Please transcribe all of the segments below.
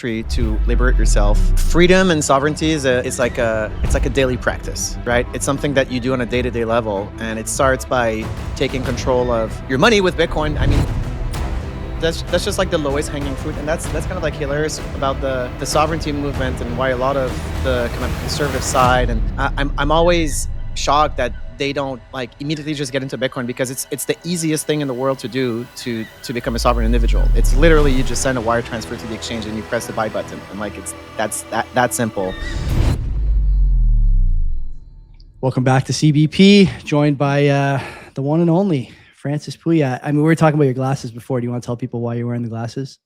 country to liberate yourself. Freedom and sovereignty it's like a daily practice, right? It's something that you do on a day-to-day level, and it starts by taking control of your money with Bitcoin. I mean, that's just like the lowest hanging fruit, and that's kind of like hilarious about the sovereignty movement and why a lot of the kind of conservative side, and I'm always shocked that they don't like immediately just get into Bitcoin, because it's the easiest thing in the world to do to become a sovereign individual. It's literally you just send a wire transfer to the exchange and you press the buy button, and like that's that simple. Welcome back to CBP, joined by the one and only Francis Pouliot. I mean, we were talking about your glasses before. Do you want to tell people why you're wearing the glasses?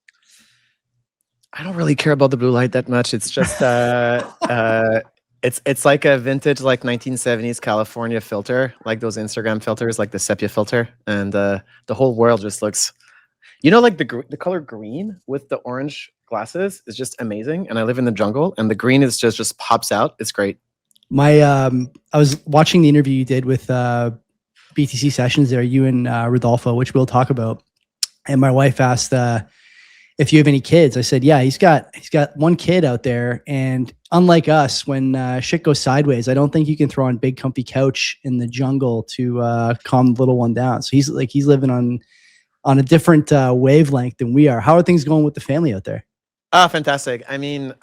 I don't really care about the blue light that much. It's just it's like a vintage, like 1970s California filter, like those Instagram filters, like the sepia filter, and the whole world just looks, like the color green with the orange glasses is just amazing. And I live in the jungle, and the green is just pops out. It's great. I was watching the interview you did with BTC Sessions there, you and Rodolfo, which we'll talk about. And my wife asked if you have any kids. I said, yeah, he's got one kid out there. And unlike us, when shit goes sideways, I don't think you can throw on big comfy couch in the jungle to calm the little one down. So he's living on a different wavelength than we are. How are things going with the family out there? Fantastic. I mean,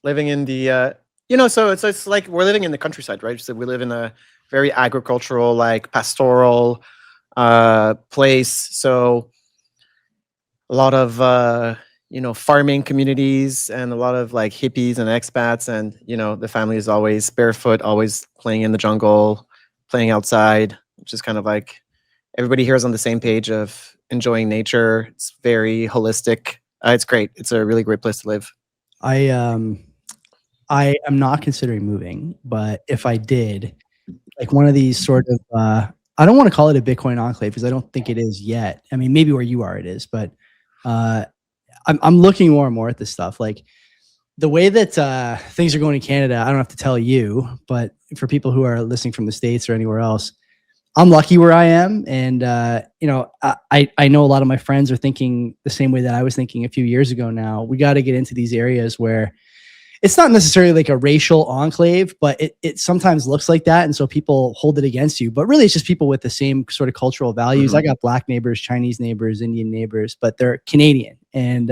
living in the, so it's like we're living in the countryside, right? So we live in a very agricultural, like pastoral place. So a lot of, farming communities, and a lot of like hippies and expats. And, the family is always barefoot, always playing in the jungle, playing outside, which is kind of like everybody here is on the same page of enjoying nature. It's very holistic. It's great. It's a really great place to live. I am not considering moving, but if I did, like one of these sort of, I don't want to call it a Bitcoin enclave because I don't think it is yet. I mean, maybe where you are it is, but I'm looking more and more at this stuff. Like the way that things are going in Canada, I don't have to tell you, but for people who are listening from the States or anywhere else, I'm lucky where I am. And, I know a lot of my friends are thinking the same way that I was thinking a few years ago now. We got to get into these areas where it's not necessarily like a racial enclave, but it sometimes looks like that. And so people hold it against you, but really it's just people with the same sort of cultural values. I got black neighbors, Chinese neighbors, Indian neighbors, but they're Canadian. And,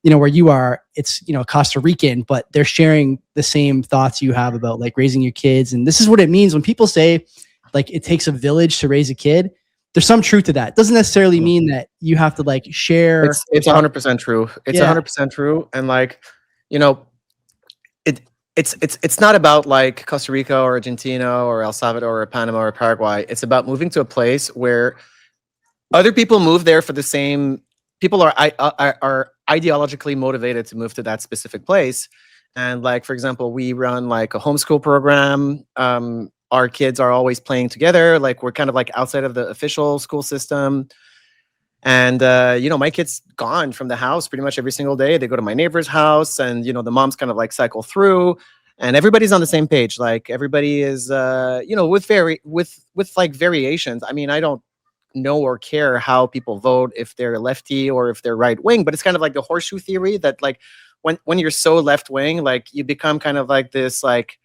where you are, it's, Costa Rican, but they're sharing the same thoughts you have about like raising your kids. And this is what it means when people say like, it takes a village to raise a kid. There's some truth to that. It doesn't necessarily mean that you have to like share. It's 100% true. It's 100% true. And like, it's not about like Costa Rica or Argentina or El Salvador or Panama or Paraguay. It's about moving to a place where other people move there for the same. People are ideologically motivated to move to that specific place. And like, for example, we run like a homeschool program. Our kids are always playing together. Like we're kind of like outside of the official school system. And, my kid's gone from the house pretty much every single day. They go to my neighbor's house, and, the moms kind of like cycle through, and everybody's on the same page. Like everybody is, with like variations. I mean, I don't know or care how people vote, if they're lefty or if they're right wing, but it's kind of like the horseshoe theory that like when you're so left wing, like you become kind of like this like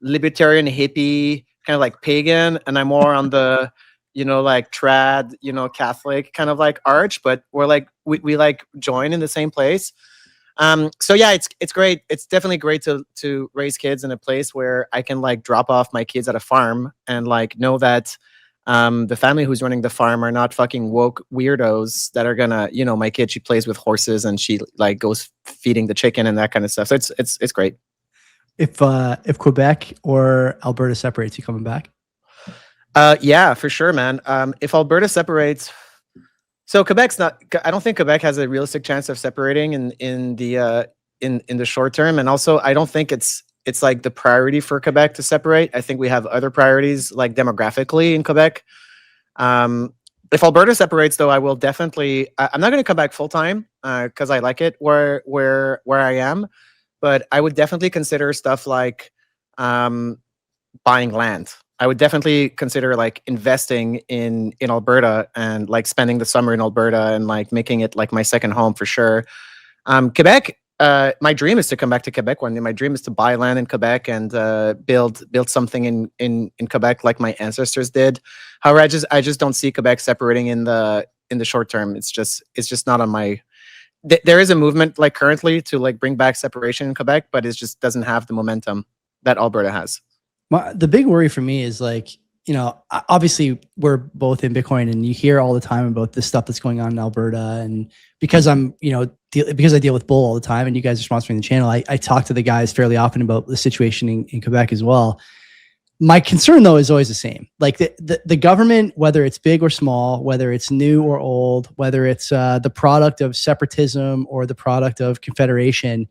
libertarian hippie, kind of like pagan. And I'm more on the, like trad, Catholic kind of like arch, but we're like, we like join in the same place. So yeah, it's great. It's definitely great to raise kids in a place where I can like drop off my kids at a farm and like know that the family who's running the farm are not fucking woke weirdos that are gonna, my kid, she plays with horses and she like goes feeding the chicken and that kind of stuff. So it's great. If Quebec or Alberta separates, you coming back? Yeah, for sure, man. If Alberta separates, so Quebec's not. I don't think Quebec has a realistic chance of separating in the short term, and also I don't think it's like the priority for Quebec to separate. I think we have other priorities, like demographically in Quebec. If Alberta separates, though, I will definitely. I'm not going to come back full time because I like it where I am, but I would definitely consider stuff like buying land. I would definitely consider like investing in Alberta and like spending the summer in Alberta and like making it like my second home for sure. Quebec, my dream is to come back to Quebec one day. My dream is to buy land in Quebec and build something in Quebec like my ancestors did. However, I just don't see Quebec separating in the short term. It's just not on my. There is a movement like currently to like bring back separation in Quebec, but it just doesn't have the momentum that Alberta has. The big worry for me is like, you know, obviously we're both in Bitcoin and you hear all the time about the stuff that's going on in Alberta. And because I'm, you know, because I deal with Bull all the time and you guys are sponsoring the channel, I talk to the guys fairly often about the situation in Quebec as well. My concern though is always the same. Like the government, whether it's big or small, whether it's new or old, whether it's the product of separatism or the product of confederation,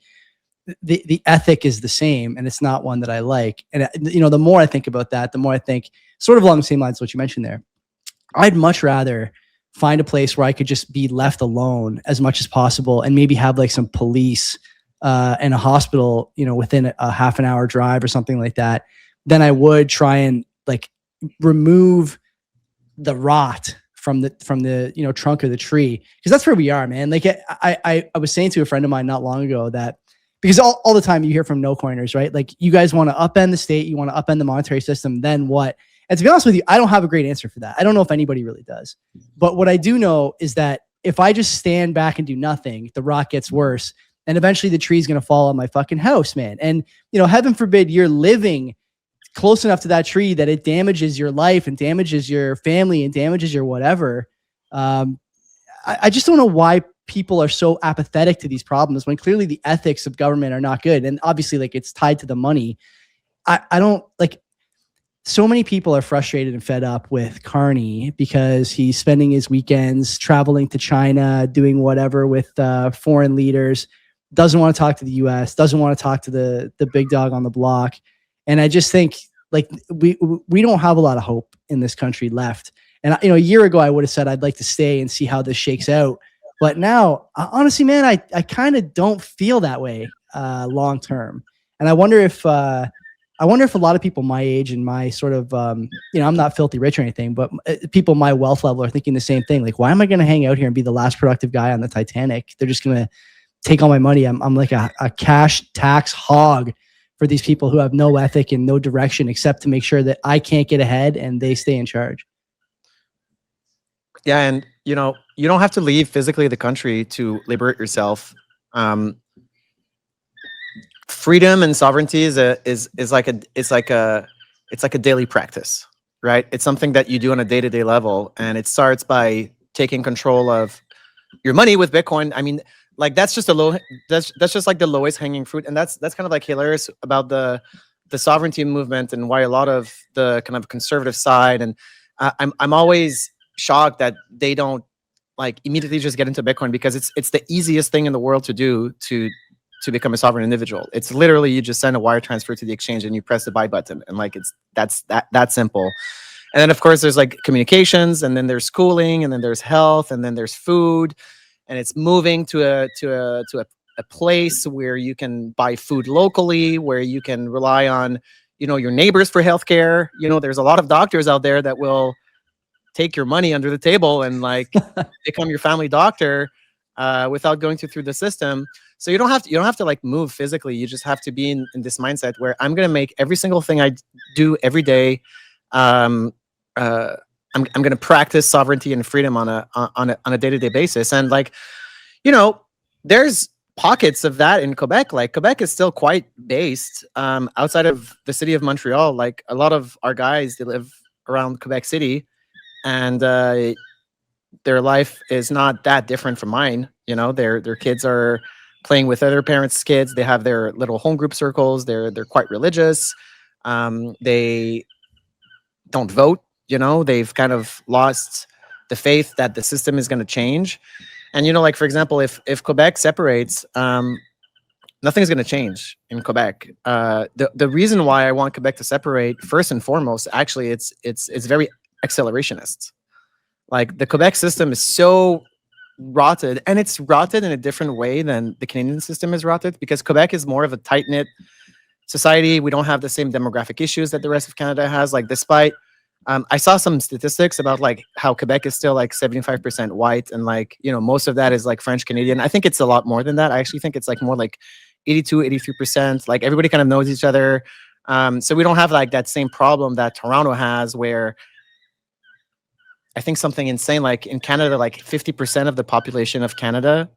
the ethic is the same, and it's not one that I like. And you know, the more I think about that, the more I think, sort of along the same lines as what you mentioned there, I'd much rather find a place where I could just be left alone as much as possible, and maybe have like some police and a hospital, you know, within a half an hour drive or something like that, than I would try and like remove the rot from the you know, trunk of the tree, because that's where we are, man. Like I was saying to a friend of mine not long ago that, because all the time you hear from no coiners, right? Like, you guys want to upend the state, you want to upend the monetary system, then what? And to be honest with you, I don't have a great answer for that. I don't know if anybody really does. But what I do know is that if I just stand back and do nothing, the rot gets worse. And eventually the tree's going to fall on my fucking house, man. And, you know, heaven forbid you're living close enough to that tree that it damages your life and damages your family and damages your whatever. I just don't know why people are so apathetic to these problems when clearly the ethics of government are not good. And obviously, like, it's tied to the money. I don't like, so many people are frustrated and fed up with Carney because he's spending his weekends traveling to China, doing whatever with foreign leaders, doesn't want to talk to the US, doesn't want to talk to the big dog on the block. And I just think, like, we don't have a lot of hope in this country left. And, you know, a year ago, I would have said I'd like to stay and see how this shakes out. But now, honestly, man, I kind of don't feel that way long term. And I wonder if a lot of people my age and my sort of, you know, I'm not filthy rich or anything, but people my wealth level are thinking the same thing. Like, why am I going to hang out here and be the last productive guy on the Titanic? They're just going to take all my money. I'm like a cash tax hog for these people who have no ethic and no direction except to make sure that I can't get ahead and they stay in charge. Yeah, and you know, you don't have to leave physically the country to liberate yourself. Freedom and sovereignty is like a daily practice, right? It's something that you do on a day-to-day level, and it starts by taking control of your money with Bitcoin. I mean, like, that's just that's just like the lowest hanging fruit, and that's kind of like hilarious about the sovereignty movement and why a lot of the kind of conservative side, and I'm always shocked that they don't like immediately just get into Bitcoin, because it's the easiest thing in the world to do to become a sovereign individual. It's literally, you just send a wire transfer to the exchange and you press the buy button, and like, that's that simple. And then of course there's like communications, and then there's schooling, and then there's health, and then there's food, and it's moving to a place where you can buy food locally, where you can rely on, you know, your neighbors for healthcare. You know, there's a lot of doctors out there that will take your money under the table and like become your family doctor without going through the system. So you don't have to like move physically. You just have to be in this mindset where I'm going to make every single thing I do every day. I'm going to practice sovereignty and freedom on a day-to-day basis. And like, you know, there's pockets of that in Quebec. Like, Quebec is still quite based outside of the city of Montreal. Like, a lot of our guys, they live around Quebec City, and their life is not that different from mine. You know, their kids are playing with other parents' kids. They have their little home group circles. They're quite religious. They don't vote. You know, they've kind of lost the faith that the system is going to change. And, you know, like, for example, if Quebec separates, nothing's going to change in Quebec. The reason why I want Quebec to separate, first and foremost, actually, it's very accelerationist. Like, the Quebec system is so rotted, and it's rotted in a different way than the Canadian system is rotted, because Quebec is more of a tight-knit society. We don't have the same demographic issues that the rest of Canada has. Like, despite I saw some statistics about like how Quebec is still like 75% white, and like, most of that is like French Canadian. I think it's a lot more than that. I actually think it's like more like 82, 83%. Like everybody kind of knows each other. So we don't have like that same problem that Toronto has, where I think something insane, like in Canada, like 50% of the population of Canada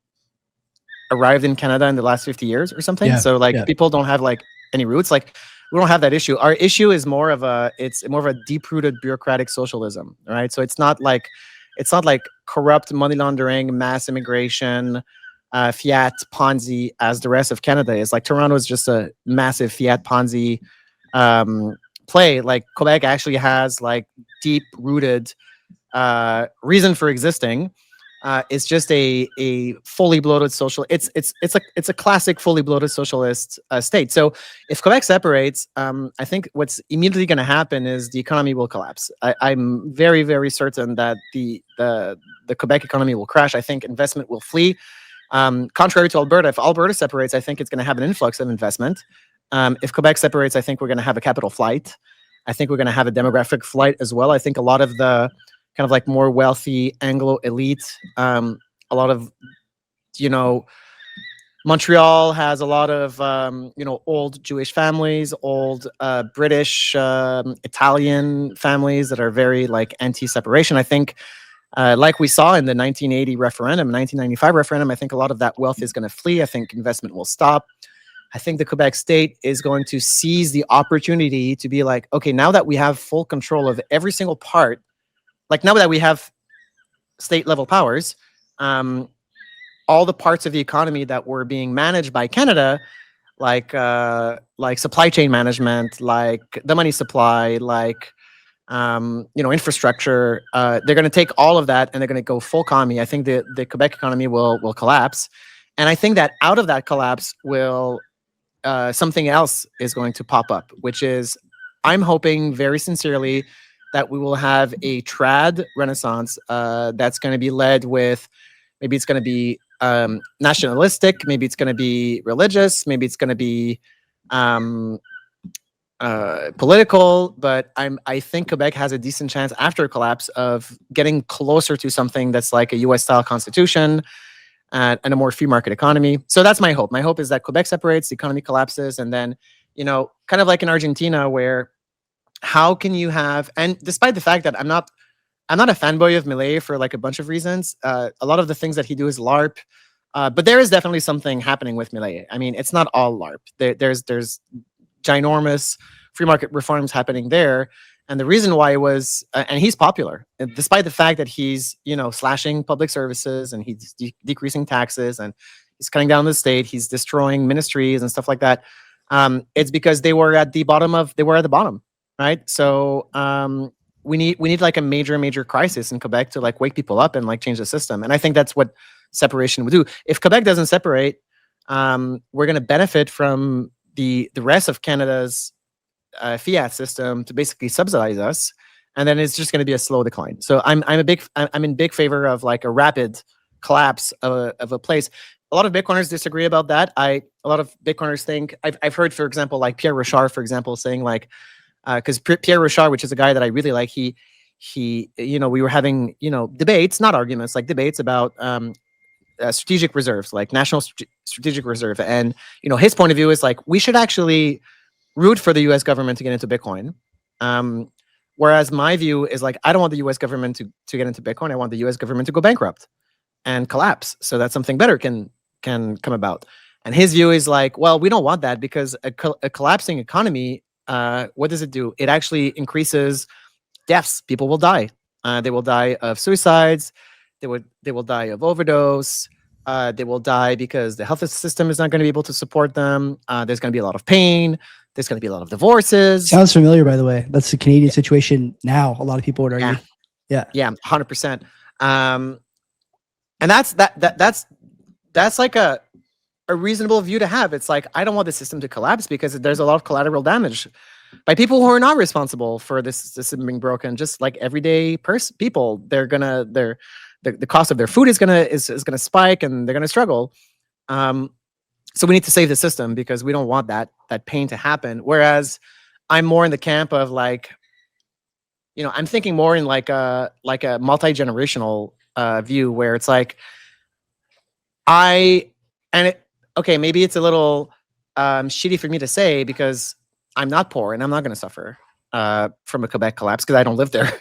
arrived in Canada in the last 50 years or something. Yeah, So like yeah. people don't have like any roots. Like we don't have that issue. Our issue is more of a deep-rooted bureaucratic socialism, right? So it's not like corrupt money laundering, mass immigration, fiat Ponzi as the rest of Canada is. Like Toronto is just a massive fiat Ponzi play. Like Quebec actually has like deep-rooted reason for existing. It's just a fully bloated social. It's a classic fully bloated socialist state. So if Quebec separates, I think what's immediately going to happen is the economy will collapse. I'm very, very certain that the Quebec economy will crash. I think investment will flee. Contrary to Alberta, if Alberta separates, I think it's going to have an influx of investment. If Quebec separates, I think we're going to have a capital flight. I think we're going to have a demographic flight as well. I think a lot of the kind of like more wealthy Anglo elite, a lot of, Montreal has a lot of, old Jewish families, old British, Italian families that are very like anti-separation. I think, like we saw in the 1980 referendum, 1995 referendum, I think a lot of that wealth is going to flee. I think investment will stop. I think the Quebec state is going to seize the opportunity to be like, okay, now that we have full control of every single part, like now that we have state level powers, all the parts of the economy that were being managed by Canada, like supply chain management, like the money supply, like infrastructure, they're going to take all of that and they're going to go full commie. I think the Quebec economy will collapse, and I think that out of that collapse will something else is going to pop up, which is, I'm hoping very sincerely that we will have a trad renaissance that's going to be led with, maybe it's going to be nationalistic, maybe it's going to be religious, maybe it's going to be political, but I think Quebec has a decent chance after a collapse of getting closer to something that's like a US style constitution and a more free market economy. So that's my hope. My hope is that Quebec separates, the economy collapses, and then, kind of like in Argentina, where how can you have, and despite the fact that I'm not a fanboy of Milei for like a bunch of reasons, a lot of the things that he do is LARP, but there is definitely something happening with Milei. I mean, it's not all LARP. There's ginormous free market reforms happening there. And the reason why was, and he's popular, despite the fact that he's, slashing public services and he's decreasing taxes and he's cutting down the state, he's destroying ministries and stuff like that. It's because they were at the bottom, right? So we need like a major crisis in Quebec to like wake people up and like change the system. And I think that's what separation would do. If Quebec doesn't separate, we're going to benefit from the rest of Canada's fiat system to basically subsidize us, and then it's just going to be a slow decline. So I'm in big favor of like a rapid collapse of a place. A lot of Bitcoiners disagree about that. A lot of Bitcoiners think, I've heard, for example, like Pierre Rochard, for example, saying like, because Pierre Rochard, which is a guy that I really like, he we were having debates, not arguments, like debates about strategic reserves, like national strategic reserve, and his point of view is like we should actually root for the U.S. government to get into Bitcoin. Whereas my view is like, I don't want the U.S. government to get into Bitcoin. I want the U.S. government to go bankrupt and collapse so that something better can come about. And his view is like, well, we don't want that, because a collapsing economy, what does it do? It actually increases deaths. People will die. They will die of suicides. They will die of overdose. They will die because the health system is not going to be able to support them. There's going to be a lot of pain. There's going to be a lot of divorces. Sounds familiar, by the way. That's the Canadian situation now. A lot of people would argue. Yeah. 100%. And that's like a reasonable view to have. It's like, I don't want the system to collapse because there's a lot of collateral damage by people who are not responsible for this system being broken. Just like everyday people, the cost of their food is gonna spike, and they're gonna struggle. So we need to save the system because we don't want that pain to happen. Whereas I'm more in the camp of like, you know, I'm thinking more in like a multi-generational view where it's like I and it okay, maybe it's a little shitty for me to say because I'm not poor and I'm not going to suffer from a Quebec collapse because I don't live there.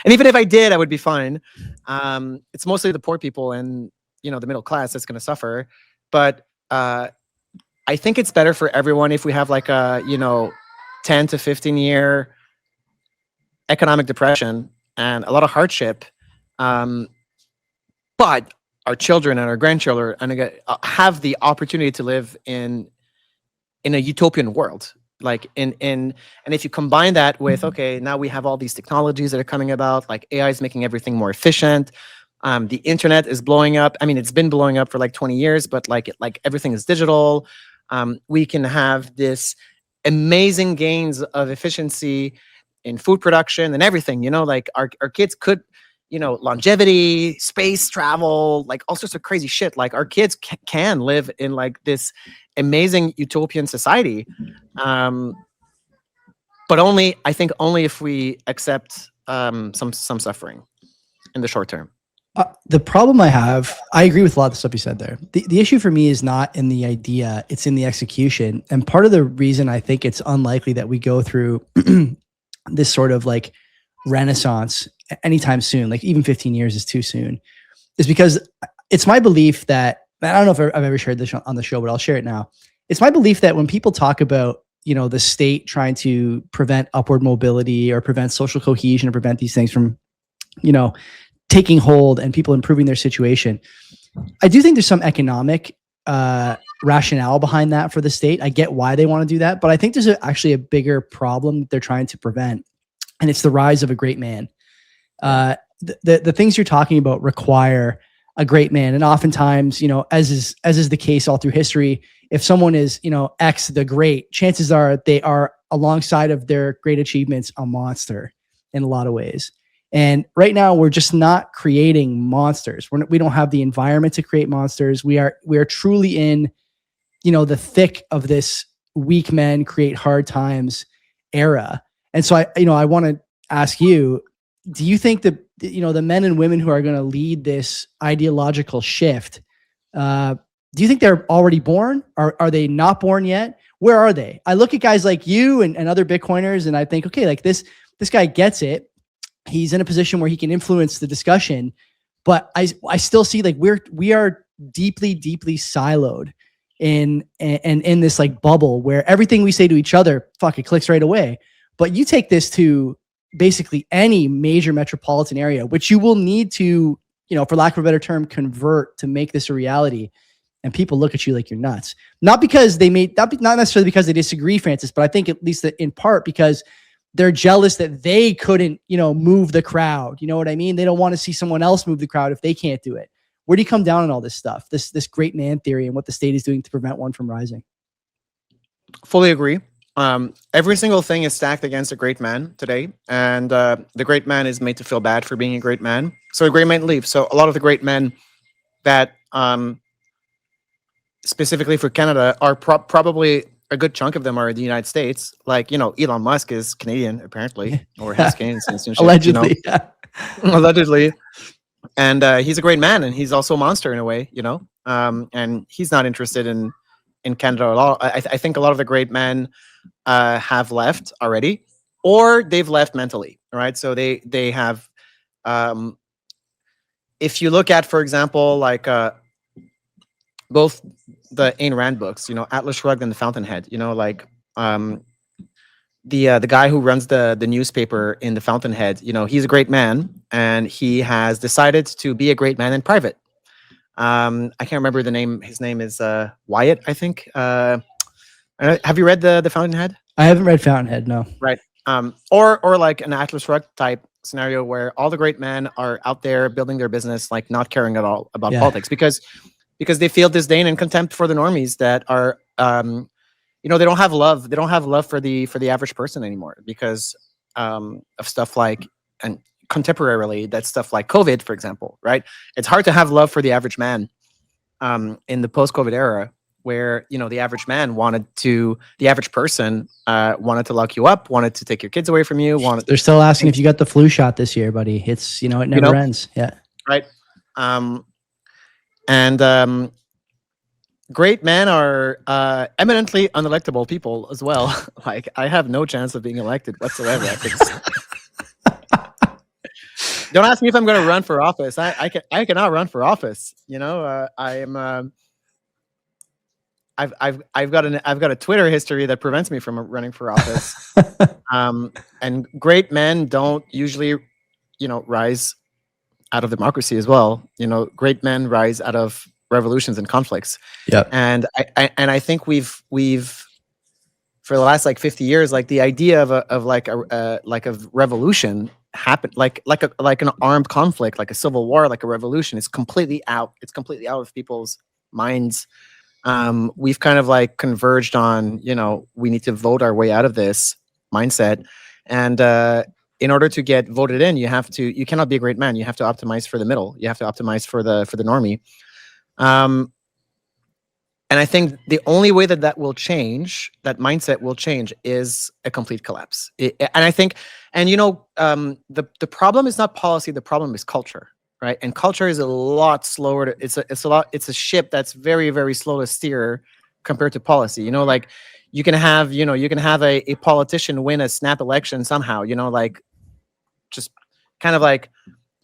And even if I did, I would be fine. It's mostly the poor people and you know the middle class that's going to suffer. But I think it's better for everyone if we have like a 10 to 15 year economic depression and a lot of hardship. Um, but our children and our grandchildren have the opportunity to live in a utopian world. Like and if you combine that with okay, now we have all these technologies that are coming about, like AI is making everything more efficient. The internet is blowing up. I mean, it's been blowing up for like 20 years, but like everything is digital. We can have this amazing gains of efficiency in food production and everything. You know, like our kids could, longevity, space travel, like all sorts of crazy shit. Like our kids can live in like this amazing utopian society. Um, but I think only if we accept some suffering in the short term. The problem I have, I agree with a lot of the stuff you said there. The issue for me is not in the idea, it's in the execution. And part of the reason I think it's unlikely that we go through this sort of like renaissance anytime soon, like even 15 years is too soon, is because it's my belief that, I don't know if I've ever shared this on the show, but I'll share it now. It's my belief that when people talk about, the state trying to prevent upward mobility or prevent social cohesion or prevent these things from, taking hold and people improving their situation, I do think there's some economic rationale behind that for the state. I get why they want to do that, but I think there's actually a bigger problem that they're trying to prevent, and it's the rise of a great man. The things you're talking about require a great man, and oftentimes, as is the case all through history, if someone is, X the great, chances are they are alongside of their great achievements a monster in a lot of ways. And right now, we're just not creating monsters. We don't have the environment to create monsters. We are truly in, the thick of this weak men create hard times era. And so I want to ask you, do you think that, the men and women who are going to lead this ideological shift, do you think they're already born? Are they not born yet? Where are they? I look at guys like you and other Bitcoiners, and I think, okay, like this guy gets it. He's in a position where he can influence the discussion, but I still see like we are deeply, deeply siloed in this like bubble where everything we say to each other, it clicks right away. But you take this to basically any major metropolitan area, which you will need to, for lack of a better term, convert to make this a reality. And people look at you like you're nuts. Not because not necessarily because they disagree, Francis, but I think at least in part because they're jealous that they couldn't, move the crowd. You know what I mean? They don't want to see someone else move the crowd if they can't do it. Where do you come down on all this stuff? This great man theory and what the state is doing to prevent one from rising? Fully agree. Every single thing is stacked against a great man today. And the great man is made to feel bad for being a great man. So a great man leaves. So a lot of the great men that specifically for Canada are probably a good chunk of them are in the United States. Like, Elon Musk is Canadian, apparently, or has Canadian citizenship. Allegedly. Allegedly. And he's a great man, and he's also a monster in a way, and he's not interested in Canada at all. I think a lot of the great men have left already, or they've left mentally, right? So they have, if you look at, for example, like both the Ayn Rand books, Atlas Shrugged and The Fountainhead, like the guy who runs the newspaper in The Fountainhead, he's a great man, and he has decided to be a great man in private. I can't remember the name. His name is Wyatt, I think. Have you read the Fountainhead? I haven't read Fountainhead, no. Right. Or like an Atlas Shrugged type scenario where all the great men are out there building their business, like not caring at all about politics because they feel disdain and contempt for the normies that are, they don't have love. They don't have love for the average person anymore because of stuff like, and contemporarily, that's stuff like COVID, for example, right? It's hard to have love for the average man in the post-COVID era. where, you know, the average person wanted to lock you up, wanted to take your kids away from you, They're still asking if you got the flu shot this year, buddy. It's, you know, it never ends. Yeah. Right. Great men are eminently unelectable people as well. Like, I have no chance of being elected whatsoever. Don't ask me if I'm going to run for office. I cannot run for office. You know, I've got a Twitter history that prevents me from running for office. And great men don't usually, you know, rise out of democracy as well. You know, great men rise out of revolutions and conflicts. Yeah. And I think we've for the last like 50 years, like the idea of a revolution happened, like an armed conflict, like a civil war, like a revolution, is completely out. It's completely out of people's minds. We've kind of like converged on, you know, we need to vote our way out of this mindset. And in order to get voted in, you cannot be a great man. You have to optimize for the middle. You have to optimize for the normie. And I think the only way that will change, that mindset will change, is a complete collapse. And I think, and you know, the problem is not policy. The problem is culture, right? And culture is a lot slower. It's a ship that's very, very slow to steer compared to policy. You know, like you can have a politician win a snap election somehow. You know, like just kind of like,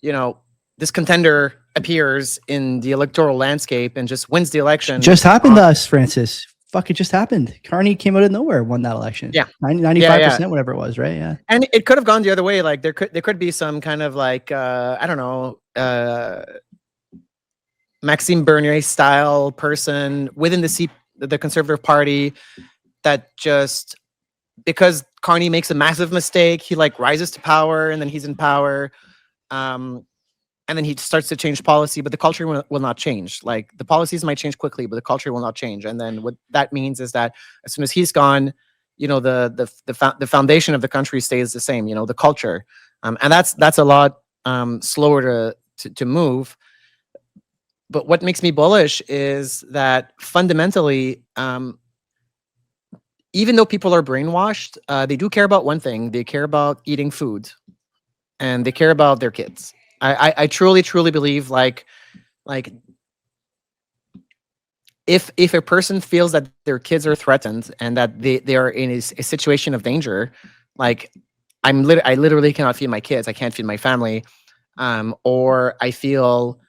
you know, this contender appears in the electoral landscape and just wins the election. Just happened to us, Francis. Fuck, it just happened. Carney came out of nowhere, won that election. Yeah. 95%, whatever it was, right? Yeah. And it could have gone the other way. Like there could be some kind of like, I don't know, Maxime Bernier style person within the Conservative Party that just, because Carney makes a massive mistake, he like rises to power and then he's in power. And then he starts to change policy, but the culture will not change. Like the policies might change quickly, but the culture will not change. And then what that means is that as soon as he's gone, you know, the foundation of the country stays the same. You know, the culture, and that's a lot slower to move. But what makes me bullish is that fundamentally, even though people are brainwashed, they do care about one thing: they care about eating food, and they care about their kids. I truly believe like if a person feels that their kids are threatened and that they are in a situation of danger, like I literally cannot feed my kids, I can't feed my family, or I feel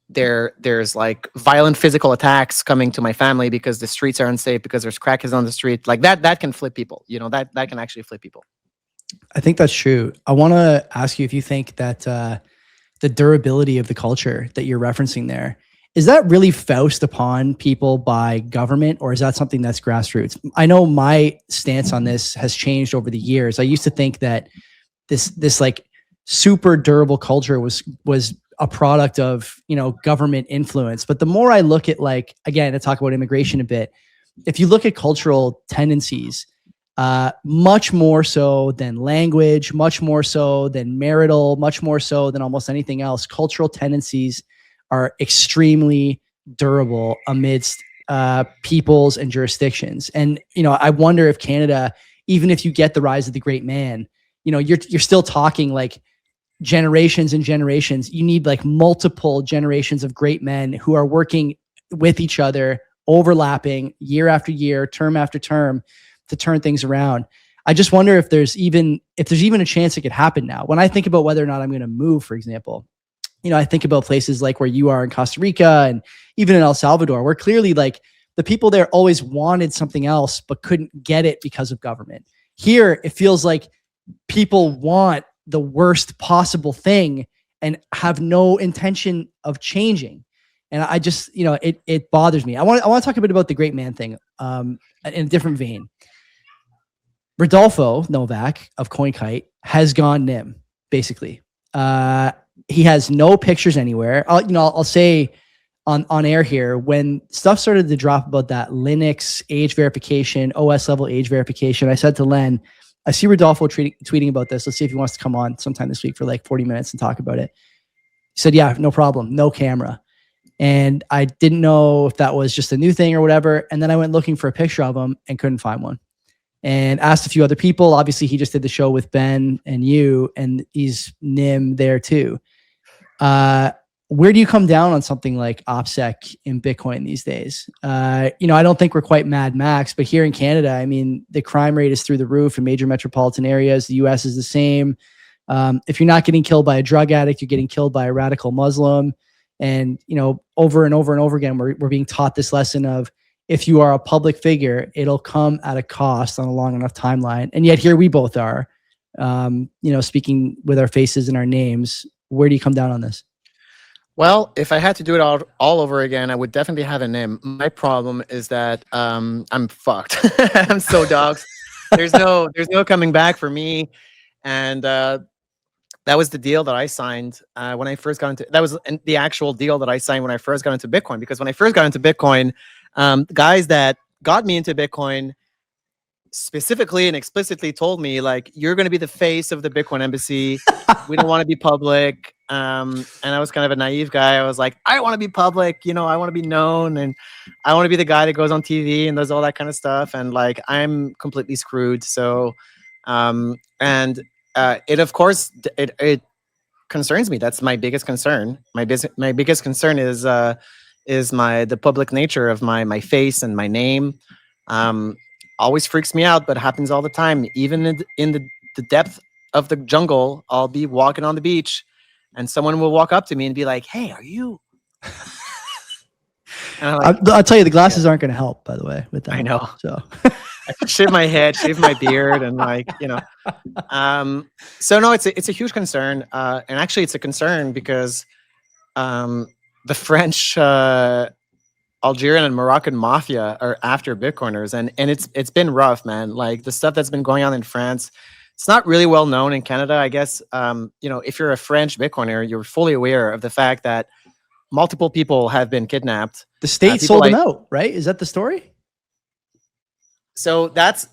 there's like violent physical attacks coming to my family because the streets are unsafe, because there's crackers on the street, like that can flip people. You know, that can actually flip people. I think that's true. I want to ask you if you think that the durability of the culture that you're referencing there, is that really forced upon people by government, or is that something that's grassroots? I know my stance on this has changed over the years. I used to think that this like super durable culture was a product of, you know, government influence. But the more I look at, like, again, to talk about immigration a bit, if you look at cultural tendencies, much more so than language, much more so than marital, much more so than almost anything else, cultural tendencies are extremely durable amidst peoples and jurisdictions. And, you know, I wonder if Canada, even if you get the rise of the great man, you know, you're still talking like generations and generations. You need like multiple generations of great men who are working with each other, overlapping year after year, term after term, to turn things around. I just wonder if there's even a chance it could happen now. When I think about whether or not I'm going to move, for example, you know, I think about places like where you are in Costa Rica and even in El Salvador, where clearly like the people there always wanted something else, but couldn't get it because of government. Here, it feels like people want the worst possible thing and have no intention of changing. And I just, you know, it bothers me. I want to talk a bit about the great man thing in a different vein. Rodolfo Novak of CoinKite has gone NIM, basically. He has no pictures anywhere. I'll say on air here, when stuff started to drop about that Linux age verification, OS level age verification, I said to Len, I see Rodolfo tweeting about this. Let's see if he wants to come on sometime this week for like 40 minutes and talk about it. He said, yeah, no problem. No camera. And I didn't know if that was just a new thing or whatever. And then I went looking for a picture of him and couldn't find one. And asked a few other people. Obviously, he just did the show with Ben and you, and he's Nim there too. Where do you come down on something like OPSEC in Bitcoin these days? I don't think we're quite Mad Max, but here in Canada, I mean, the crime rate is through the roof in major metropolitan areas. The US is the same. If you're not getting killed by a drug addict, you're getting killed by a radical Muslim. And, over and over and over again, we're being taught this lesson of, if you are a public figure, it'll come at a cost on a long enough timeline. And yet here we both are, speaking with our faces and our names. Where do you come down on this? Well, if I had to do it all over again, I would definitely have a name. My problem is that I'm fucked. I'm so dogs. There's no coming back for me. And that was the deal that I signed when I first got into. That was the actual deal that I signed when I first got into Bitcoin. Because when I first got into Bitcoin, guys that got me into Bitcoin specifically and explicitly told me, like, you're going to be the face of the Bitcoin embassy. We don't want to be public. And I was kind of a naive guy. I was like, I want to be public. I want to be known, and I want to be the guy that goes on TV and does all that kind of stuff. And like, I'm completely screwed. So, it of course it concerns me. That's my biggest concern. My biggest concern is the public nature of my face and my name. Always freaks me out, but happens all the time. Even in the depth of the jungle, I'll be walking on the beach, and someone will walk up to me and be like, "Hey, are you?" And I'll tell you, the glasses aren't going to help, by the way, with that. I know. So I could shave my head, shave my beard, and So no, it's a huge concern, and actually, it's a concern because the French, Algerian, and Moroccan mafia are after Bitcoiners, and it's been rough, man. Like, the stuff that's been going on in France, it's not really well known in Canada, I guess. If you're a French Bitcoiner, you're fully aware of the fact that multiple people have been kidnapped. The state sold them out, right? Is that the story? So that's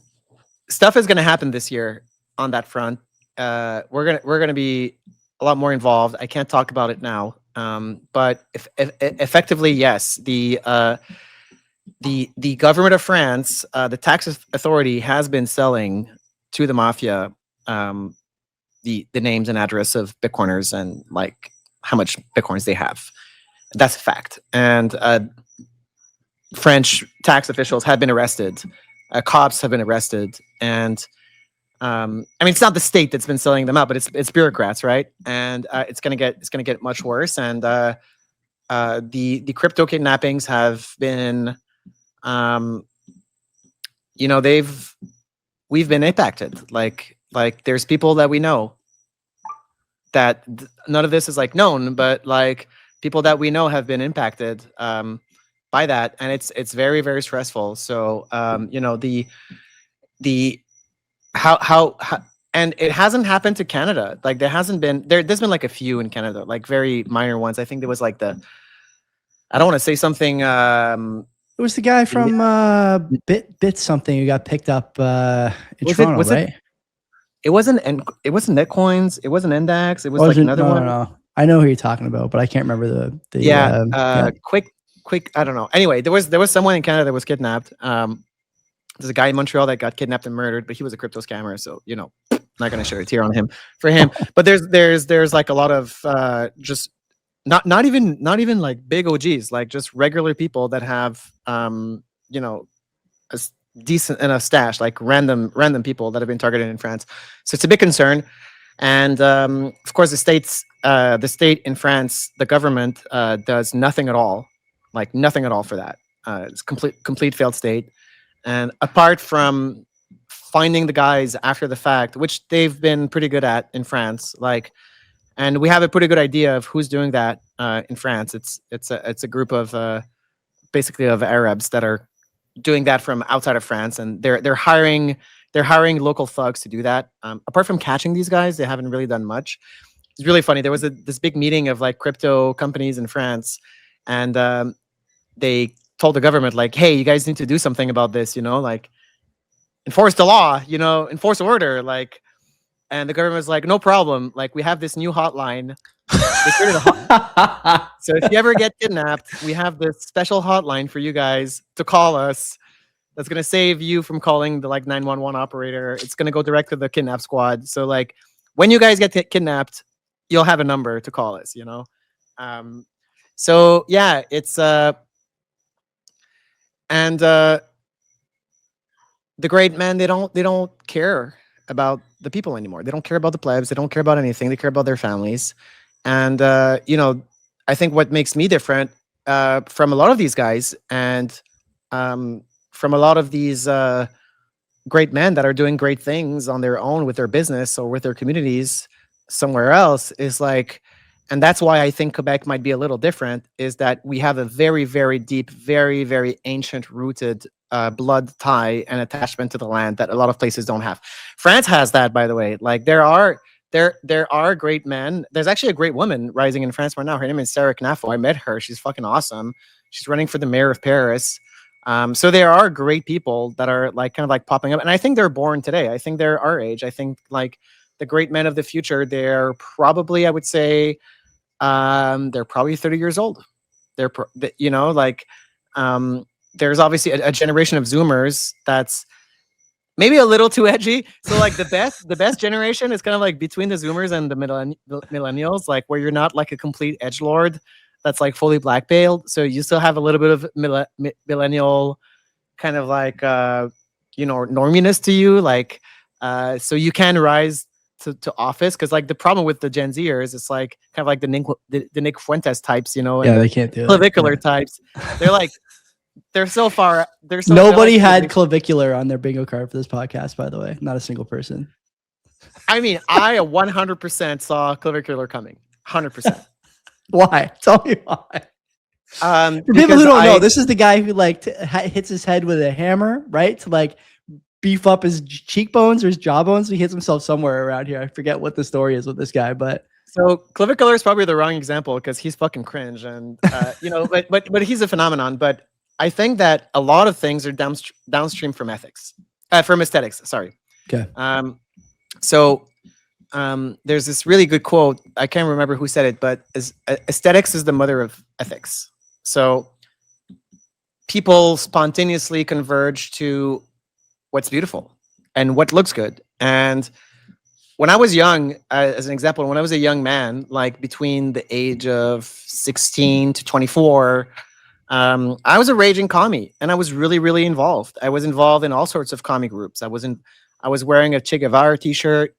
stuff is going to happen this year on that front. We're gonna be a lot more involved. I can't talk about it now, but if effectively, yes, the government of France, the tax authority, has been selling to the mafia the names and address of Bitcoiners and like how much Bitcoins they have. That's a fact. And French tax officials have been arrested. Cops have been arrested, and I mean, it's not the state that's been selling them out, but it's bureaucrats, right? And it's gonna get much worse. And the crypto kidnappings have been, we've been impacted. Like there's people that we know that none of this is like known, but like people that we know have been impacted by that, and it's very, very stressful. So how and it hasn't happened to Canada. Like, there's been like a few in Canada, like very minor ones. I think there was like I don't want to say something. It was the guy from Bit something who got picked up in Toronto, right? It wasn't Netcoins. It wasn't Index. It was like another one. No. I know who you're talking about, but I can't remember the Quick. I don't know. Anyway, there was someone in Canada that was kidnapped. There's a guy in Montreal that got kidnapped and murdered, but he was a crypto scammer, so not going to share a tear on him for him. But there's like a lot of just not even like big OGs, like just regular people that have a decent enough stash, like random people that have been targeted in France. So it's a big concern. And of course, the state in France, the government does nothing at all, like nothing at all for that. It's complete failed state. And apart from finding the guys after the fact, which they've been pretty good at in France, and we have a pretty good idea of who's doing that in France. It's a group of basically of Arabs that are doing that from outside of France, and they're hiring local thugs to do that. Apart from catching these guys, they haven't really done much. It's really funny. There was this big meeting of like crypto companies in France, and they told the government, like, hey, you guys need to do something about this, like enforce the law, enforce order, like. And the government was like, no problem. Like, we have this new hotline. They created a hotline. So if you ever get kidnapped, we have this special hotline for you guys to call us. That's going to save you from calling the like 911 operator. It's going to go direct to the kidnap squad. So like when you guys get kidnapped, you'll have a number to call us, you know? So yeah, it's, and the great men, they don't care about the people anymore. They don't care about the plebs. They don't care about anything. They care about their families. And, you know, I think what makes me different from a lot of these guys and from a lot of these great men that are doing great things on their own with their business or with their communities somewhere else is like, and that's why I think Quebec might be a little different, is that we have a very, very deep, very, very ancient rooted blood tie and attachment to the land that a lot of places don't have. France has that, by the way. Like there are great men. There's actually a great woman rising in France right now. Her name is Sarah Knafo. I met her. She's fucking awesome. She's running for the mayor of Paris. So there are great people that are like kind of like popping up, and I think they're born today. I think they're our age. I think like the great men of the future, they're probably, I would say, they're probably 30 years old. You know, like there's obviously a generation of Zoomers that's maybe a little too edgy. So like the best generation is kind of like between the Zoomers and the millennials, like where you're not like a complete edgelord that's like fully black veiled. So you still have a little bit of millennial kind of like you know, norminess to you, like so you can rise to office, because like the problem with the Gen Zers, it's like kind of like the Nick Fuentes types, you know, Yeah, and they can't do it. clavicular Yeah. types. They're like they're so far. Nobody had clavicular on their bingo card for this podcast, by the way. Not a single person. I mean, I 100% saw clavicular coming. 100%. Why? Tell me why. For people who don't know, this is the guy who like hits his head with a hammer, right? To like beef up his cheekbones or his jawbones. He hits himself somewhere around here. I forget what the story is with this guy, but so clavicular is probably the wrong example because he's fucking cringe, and you know, but he's a phenomenon. But I think that a lot of things are downstream from ethics, from aesthetics. Sorry. Okay. So there's this really good quote. I can't remember who said it, but aesthetics is the mother of ethics. So people spontaneously converge to what's beautiful and what looks good. And when I was young, as an example, when I was a young man, like between the age of 16 to 24, I was a raging commie, and I was really, really involved. I was involved in all sorts of commie groups. I was wearing a Che Guevara t-shirt.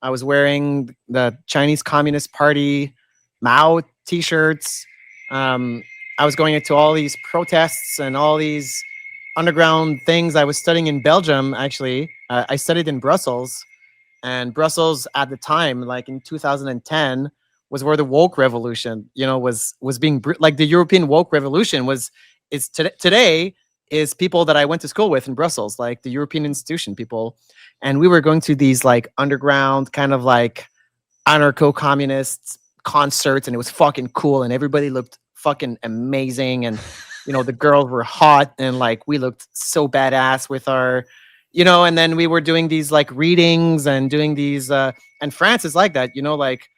I was wearing the Chinese Communist Party Mao t-shirts. I was going into all these protests and all these underground things. I was studying in Belgium, actually. I studied in Brussels, and Brussels at the time, like in 2010, was where the woke revolution, you know, was being like the European woke revolution today is people that I went to school with in Brussels, like the European institution people. And we were going to these like underground kind of like anarcho-communist concerts, and it was fucking cool, and everybody looked fucking amazing, and you know, the girls were hot, and like we looked so badass with our, you know, and then we were doing these like readings and doing these and France is like that, you know, like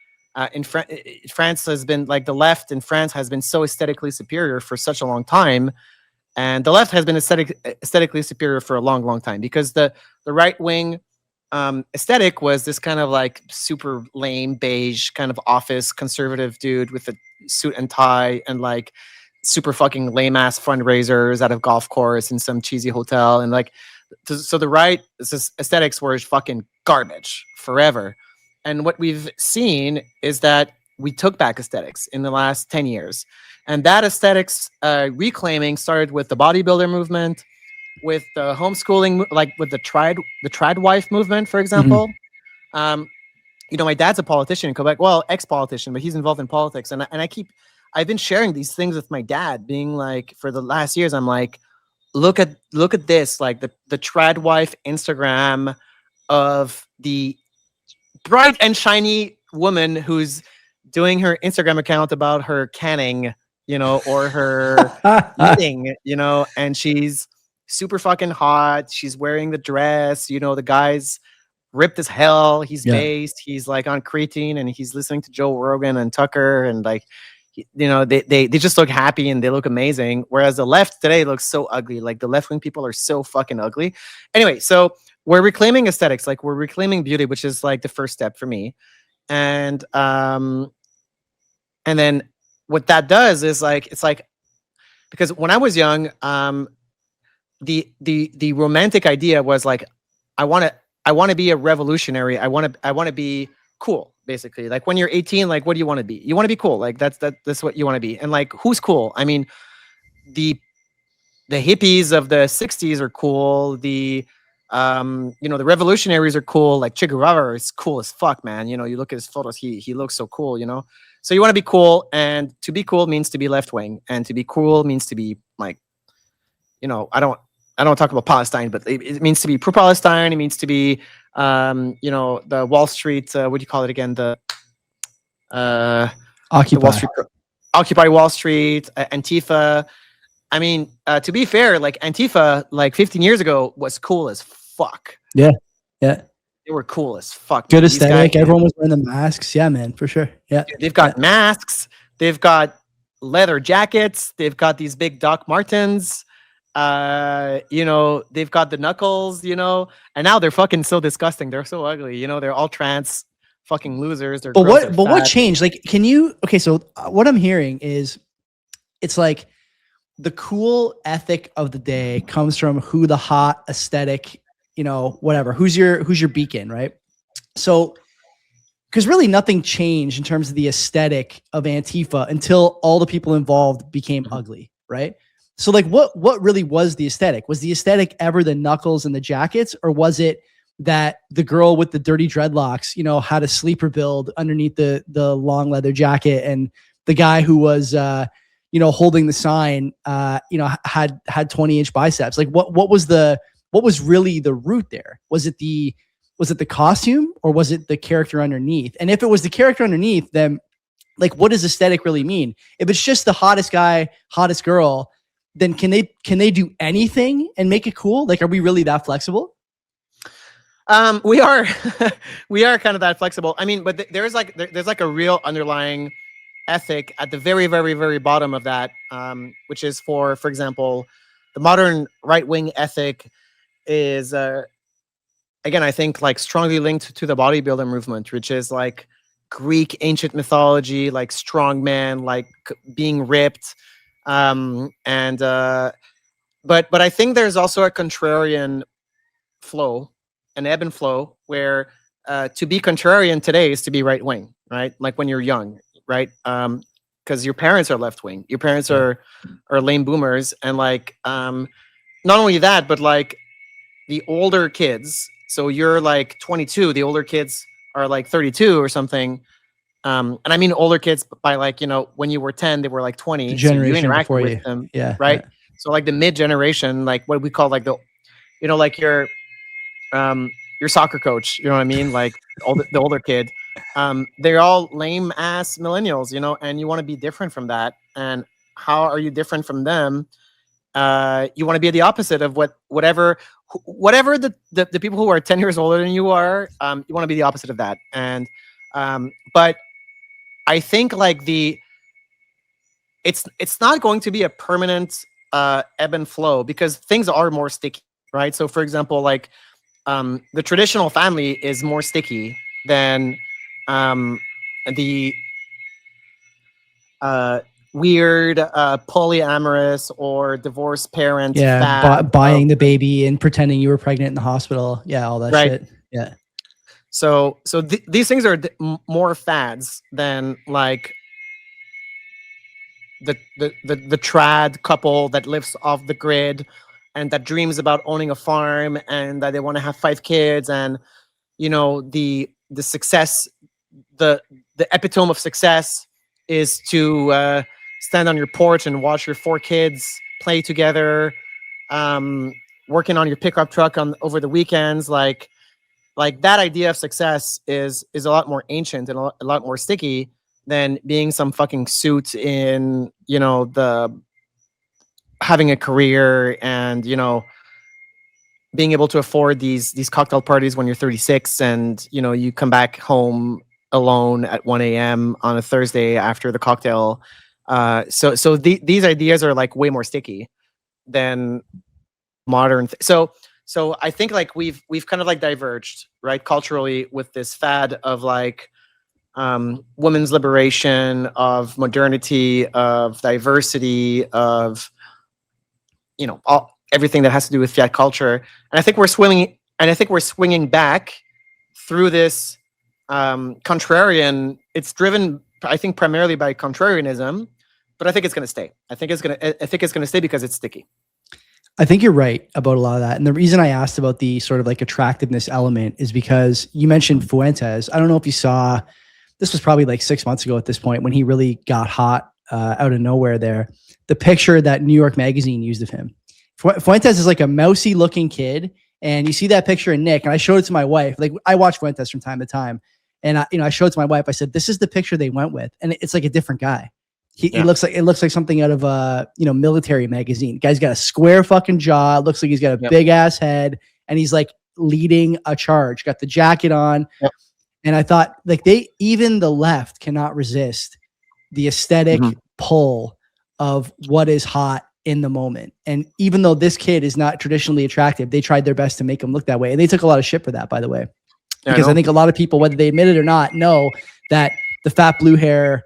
France has been like, the left in France has been so aesthetically superior for such a long time, and the left has been aesthetically superior for a long, long time, because the right wing aesthetic was this kind of like super lame beige kind of office conservative dude with a suit and tie and like super fucking lame ass fundraisers at a golf course in some cheesy hotel, and like so the right aesthetics were fucking garbage forever. And what we've seen is that we took back aesthetics in the last 10 years. And that aesthetics reclaiming started with the bodybuilder movement, with the homeschooling, like with the trad wife movement, for example. Mm-hmm. You know, my dad's a politician in Quebec, well, ex-politician, but he's involved in politics. And I've been sharing these things with my dad, being like, for the last years, I'm like, look at this, like the trad wife Instagram of the bright and shiny woman who's doing her Instagram account about her canning, you know, or her knitting, you know, and she's super fucking hot. She's wearing the dress, you know, the guy's ripped as hell. He's Yeah. based. He's like on creatine, and he's listening to Joe Rogan and Tucker, and like, you know, they just look happy and they look amazing. Whereas the left today looks so ugly. Like the left wing people are so fucking ugly. Anyway, so we're reclaiming aesthetics, like we're reclaiming beauty, which is like the first step for me. And then what that does is like, it's like, because when I was young, the romantic idea was like, I want to be a revolutionary. I want to be cool, basically. Like when you're 18, like what do you want to be? You want to be cool. Like that's what you want to be. And like, who's cool? I mean, the hippies of the 60s are cool. You know, the revolutionaries are cool. Like Che Guevara is cool as fuck, man. You know, you look at his photos, he looks so cool, you know. So you want to be cool, and to be cool means to be left wing, and to be cool means to be like, you know, I don't talk about Palestine, but it means to be pro-Palestine. It means to be, you know, the Wall Street. What do you call it again? The Wall Occupy. Street, Occupy Wall Street, Antifa. I mean, to be fair, like Antifa, like 15 years ago, was cool as fuck. Yeah. Yeah. They were cool as fuck. Good Man. These aesthetic. guys, Everyone was wearing the masks. Yeah, man, for sure. Yeah. dude, they've got masks. They've got leather jackets. They've got these big Doc Martens. You know, they've got the knuckles, you know, and now they're fucking so disgusting. They're so ugly, you know, they're all trans fucking losers. They're But gross, what they're fat. changed? Like, can you, okay, so what I'm hearing is it's like the cool ethic of the day comes from who the hot aesthetic, you know, whatever, who's your beacon, right? So, because really nothing changed in terms of the aesthetic of Antifa until all the people involved became ugly, right? So like what really was the aesthetic? Was the aesthetic ever the knuckles and the jackets, or was it that the girl with the dirty dreadlocks, you know, had a sleeper build underneath the long leather jacket, and the guy who was you know, holding the sign you know, had 20-inch biceps? Like what was really the root there? Was it the costume, or was it the character underneath? And if it was the character underneath, then like what does aesthetic really mean? If it's just the hottest guy, hottest girl, then can they do anything and make it cool? Like, are we really that flexible? We are we are kind of that flexible. I mean, but there's like a real underlying ethic at the very, very, very bottom of that, which is for example, the modern right-wing ethic is again, I think like strongly linked to the bodybuilder movement, which is like Greek ancient mythology, like strong man, like being ripped. But I think there's also a contrarian flow, an ebb and flow, where to be contrarian today is to be right wing, right? Like when you're young, right? Because your parents are left wing, your parents are lame boomers, and like not only that, but like the older kids. So you're like 22, the older kids are like 32 or something. And I mean older kids by like, you know, when you were 10, they were like 20. The So you generation interacted before with you. them, Yeah. right? Yeah. So like the mid generation, like what we call like the, you know, like your soccer coach, you know what I mean? Like the older kid. They're all lame ass millennials, you know, and you want to be different from that. And how are you different from them? You want to be the opposite of whatever the people who are 10 years older than you are. You want to be the opposite of that. And but I think like it's not going to be a permanent ebb and flow, because things are more sticky, right? So for example, like the traditional family is more sticky than the weird polyamorous or divorced parent Yeah. fad of, Buying the baby and pretending you were pregnant in the hospital. Yeah. All that right. shit. Yeah. So these things are more fads than like the trad couple that lives off the grid and that dreams about owning a farm and that they want to have 5 kids, and you know the success, the epitome of success is to stand on your porch and watch your 4 kids play together, working on your pickup truck on over the weekends. Like that idea of success is a lot more ancient and a lot more sticky than being some fucking suit in, you know, the having a career and, you know, being able to afford these cocktail parties when you're 36 and you come back home alone at 1 a.m. on a Thursday after the cocktail. So these ideas are like way more sticky than modern. So I think like we've kind of like diverged, right, culturally, with this fad of like women's liberation, of modernity, of diversity, of everything that has to do with fiat culture. And I think we're swinging back through this contrarian. It's driven, I think, primarily by contrarianism, but I think it's going to stay. I think it's going to stay because it's sticky. I think you're right about a lot of that. And the reason I asked about the sort of like attractiveness element is because you mentioned Fuentes. I don't know if you saw, this was probably like 6 months ago at this point when he really got hot out of nowhere there. The picture that New York Magazine used of him. Fuentes is like a mousy looking kid. And you see that picture in Nick, and I showed it to my wife. Like, I watch Fuentes from time to time. And I showed it to my wife. I said, this is the picture they went with. And it's like a different guy. He looks like something out of a military magazine. Guy's got a square fucking jaw. Looks like he's got a big ass head, and he's like leading a charge. Got the jacket on, and I thought like even the left cannot resist the aesthetic pull of what is hot in the moment. And even though this kid is not traditionally attractive, they tried their best to make him look that way, and they took a lot of shit for that, by the way, because I think a lot of people, whether they admit it or not, know that the fat blue hair,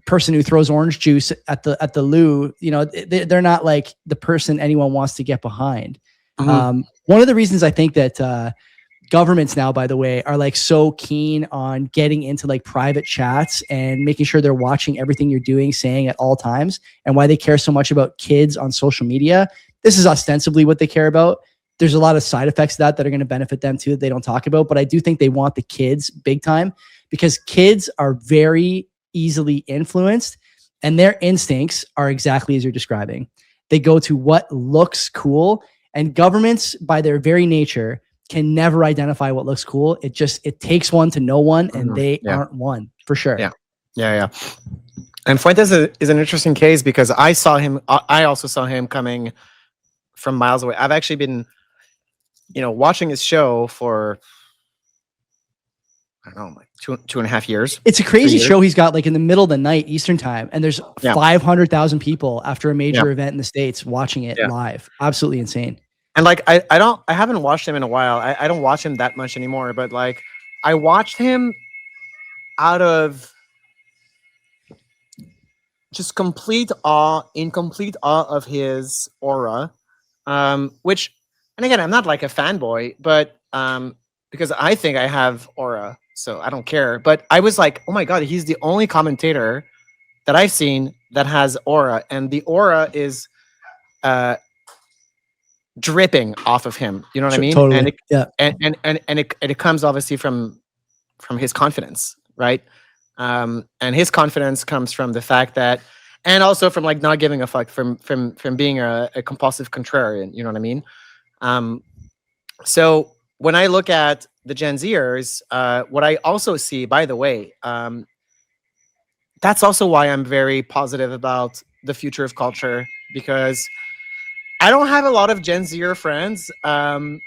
person who throws orange juice at the loo, they're not like the person anyone wants to get behind. One of the reasons I think that governments now, by the way, are like so keen on getting into like private chats and making sure they're watching everything you're doing, saying at all times, and why they care so much about kids on social media. This is ostensibly what they care about. There's a lot of side effects to that are going to benefit them too that they don't talk about, but I do think they want the kids big time, because kids are very easily influenced and their instincts are exactly as you're describing. They go to what looks cool, and governments by their very nature can never identify what looks cool. It takes one to know one, and they aren't one for sure. Yeah. And Fuentes is an interesting case because I also saw him coming from miles away. I've actually been, watching his show for, I don't know, like two and a half years. It's a crazy show he's got, like in the middle of the night Eastern time, and there's 500,000 people after a major event in the States watching it live. Absolutely insane. And like I haven't watched him in a while. I don't watch him that much anymore, but like I watched him out of just complete awe of his aura, which, and again, I'm not like a fanboy, but because I think I have aura, so I don't care. But I was like, oh my God, he's the only commentator that I've seen that has aura, and the aura is dripping off of him. You know what I mean? Totally. And it comes obviously from his confidence, right? And his confidence comes from the fact that, and also from like not giving a fuck, from being a compulsive contrarian. You know what I mean? So when I look at the Gen Zers, what I also see, by the way, that's also why I'm very positive about the future of culture, because I don't have a lot of Gen Zer friends. The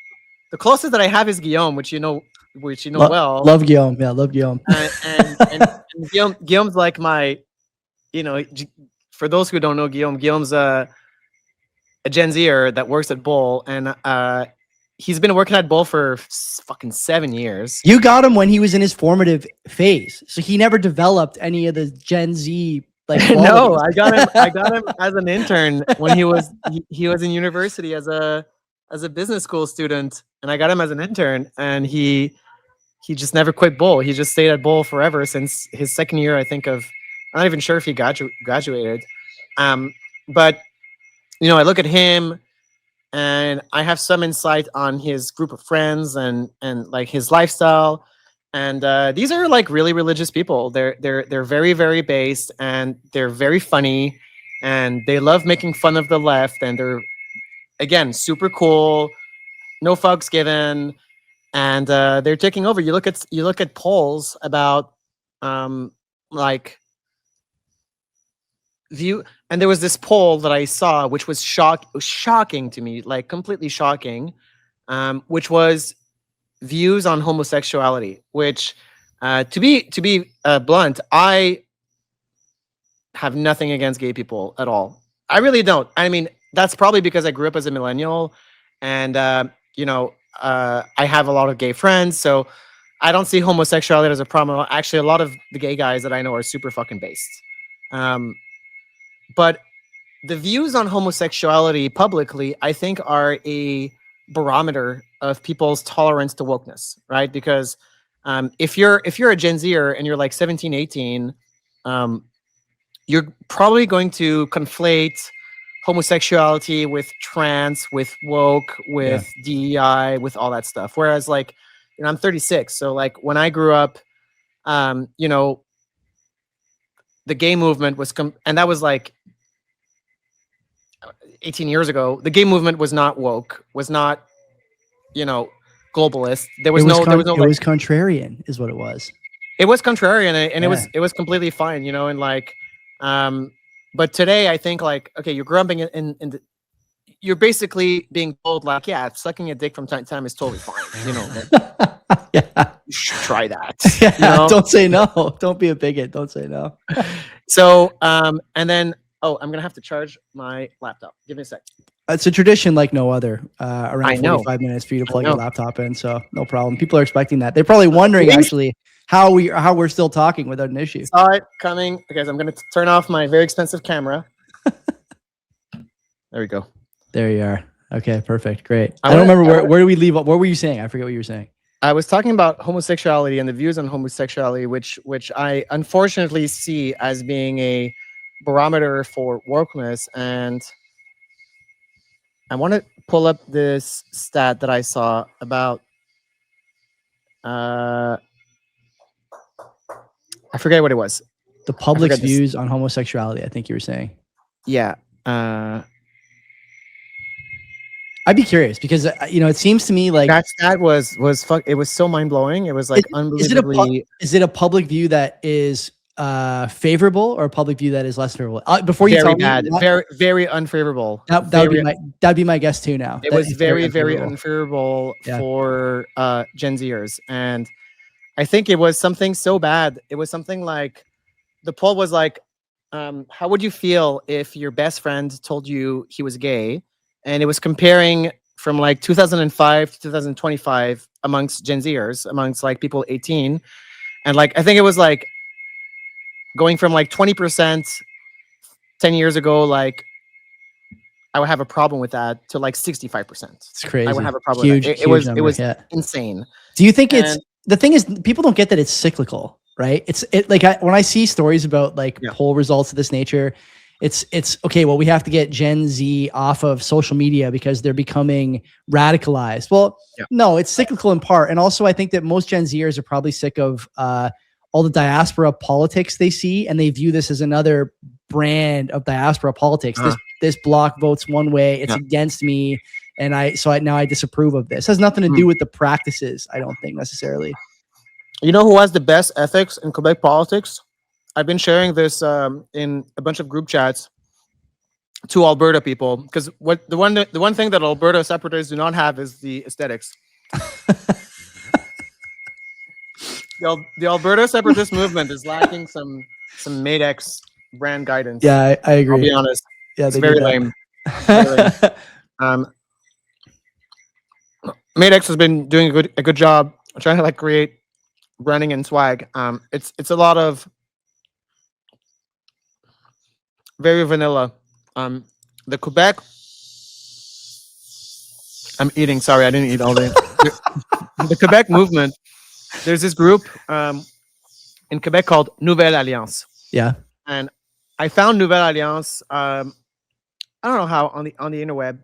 closest that I have is Guillaume, which you know well. Love Guillaume. Yeah, love Guillaume. And Guillaume's like my, for those who don't know Guillaume's a Gen Zer that works at Bull, and he's been working at Bull for fucking 7 years. You got him when he was in his formative phase, so he never developed any of the Gen Z like qualities. No, I got him as an intern when he was in university as a business school student, and I got him as an intern, and he just never quit Bull. He just stayed at Bull forever since his second year, I think. I'm not even sure if he graduated. But I look at him, and I have some insight on his group of friends and like his lifestyle. And these are like really religious people. They're very, very based, and they're very funny, and they love making fun of the left, and they're, again, super cool, no fucks given, and they're taking over. You look at polls about like view, and there was this poll that I saw, which was shocking to me, like completely shocking, which was views on homosexuality. Which, to be blunt, I have nothing against gay people at all. I really don't. I mean, that's probably because I grew up as a millennial, and I have a lot of gay friends, so I don't see homosexuality as a problem. Actually, a lot of the gay guys that I know are super fucking based. Um, but the views on homosexuality publicly, I think, are a barometer of people's tolerance to wokeness, right? Because if you're a Gen Zer and you're like 17, 18, you're probably going to conflate homosexuality with trans, with woke, with DEI, with all that stuff. Whereas, like, I'm 36, so like when I grew up, the gay movement was, and that was like 18 years ago. The gay movement was not woke, was not, globalist. There was no, it was contrarian, is what it was. It was contrarian, and it was completely fine, and like, but today I think, like, okay, you're growing in the, you're basically being told, like, yeah, sucking a dick from time to time is totally fine, Yeah. You should try that. Yeah, don't say no. Don't be a bigot. Don't say no. So, and then, I'm gonna have to charge my laptop. Give me a sec. It's a tradition like no other. Around I know. 45 minutes for you to plug your laptop in, so no problem. People are expecting that. They're probably wondering actually how we're still talking without an issue. Saw it coming because I'm gonna turn off my very expensive camera. There we go. There you are. Okay, perfect, great. I don't remember where do we leave? What were you saying? I forget what you were saying. I was talking about homosexuality and the views on homosexuality, which I unfortunately see as being a barometer for wokeness. And I want to pull up this stat that I saw about, I forget what it was. The public's views on homosexuality, I think you were saying. Yeah. I'd be curious because it seems to me like that stat was it was so mind blowing. It was like unbelievably. Is it a public view that is favorable or a public view that is less favorable? Before you very tell bad, me, very unfavorable. That'd be my guess too. Now it was very unfavorable for Gen Zers, and I think it was something so bad. It was something like, the poll was like, how would you feel if your best friend told you he was gay? And it was comparing from like 2005 to 2025 amongst Gen Zers, amongst like people 18. And like, I think it was like going from like 20% 10 years ago, like I would have a problem with that, to like 65%. It's crazy. I would have a problem with that. It was insane. Do you think the thing is, people don't get that it's cyclical, right? When I see stories about like poll results of this nature, it's okay. Well, we have to get Gen Z off of social media because they're becoming radicalized. Well, no, it's cyclical in part. And also I think that most Gen Zers are probably sick of all the diaspora politics they see, and they view this as another brand of diaspora politics. This block votes one way, it's against me, and now I disapprove of this. It has nothing to do with the practices, I don't think, necessarily. You know who has the best ethics in Quebec politics? I've been sharing this in a bunch of group chats to Alberta people, because the one thing that Alberta separatists do not have is the aesthetics. The Alberta separatist movement is lacking some Madex brand guidance. Yeah, I agree. I'll be honest. Yeah, it's very lame. Madex has been doing a good job trying to like create branding and swag. It's a lot of very vanilla. The Quebec. I'm eating. Sorry, I didn't eat all day. The Quebec movement. There's this group in Quebec called Nouvelle Alliance. Yeah. And I found Nouvelle Alliance. I don't know how on the interweb.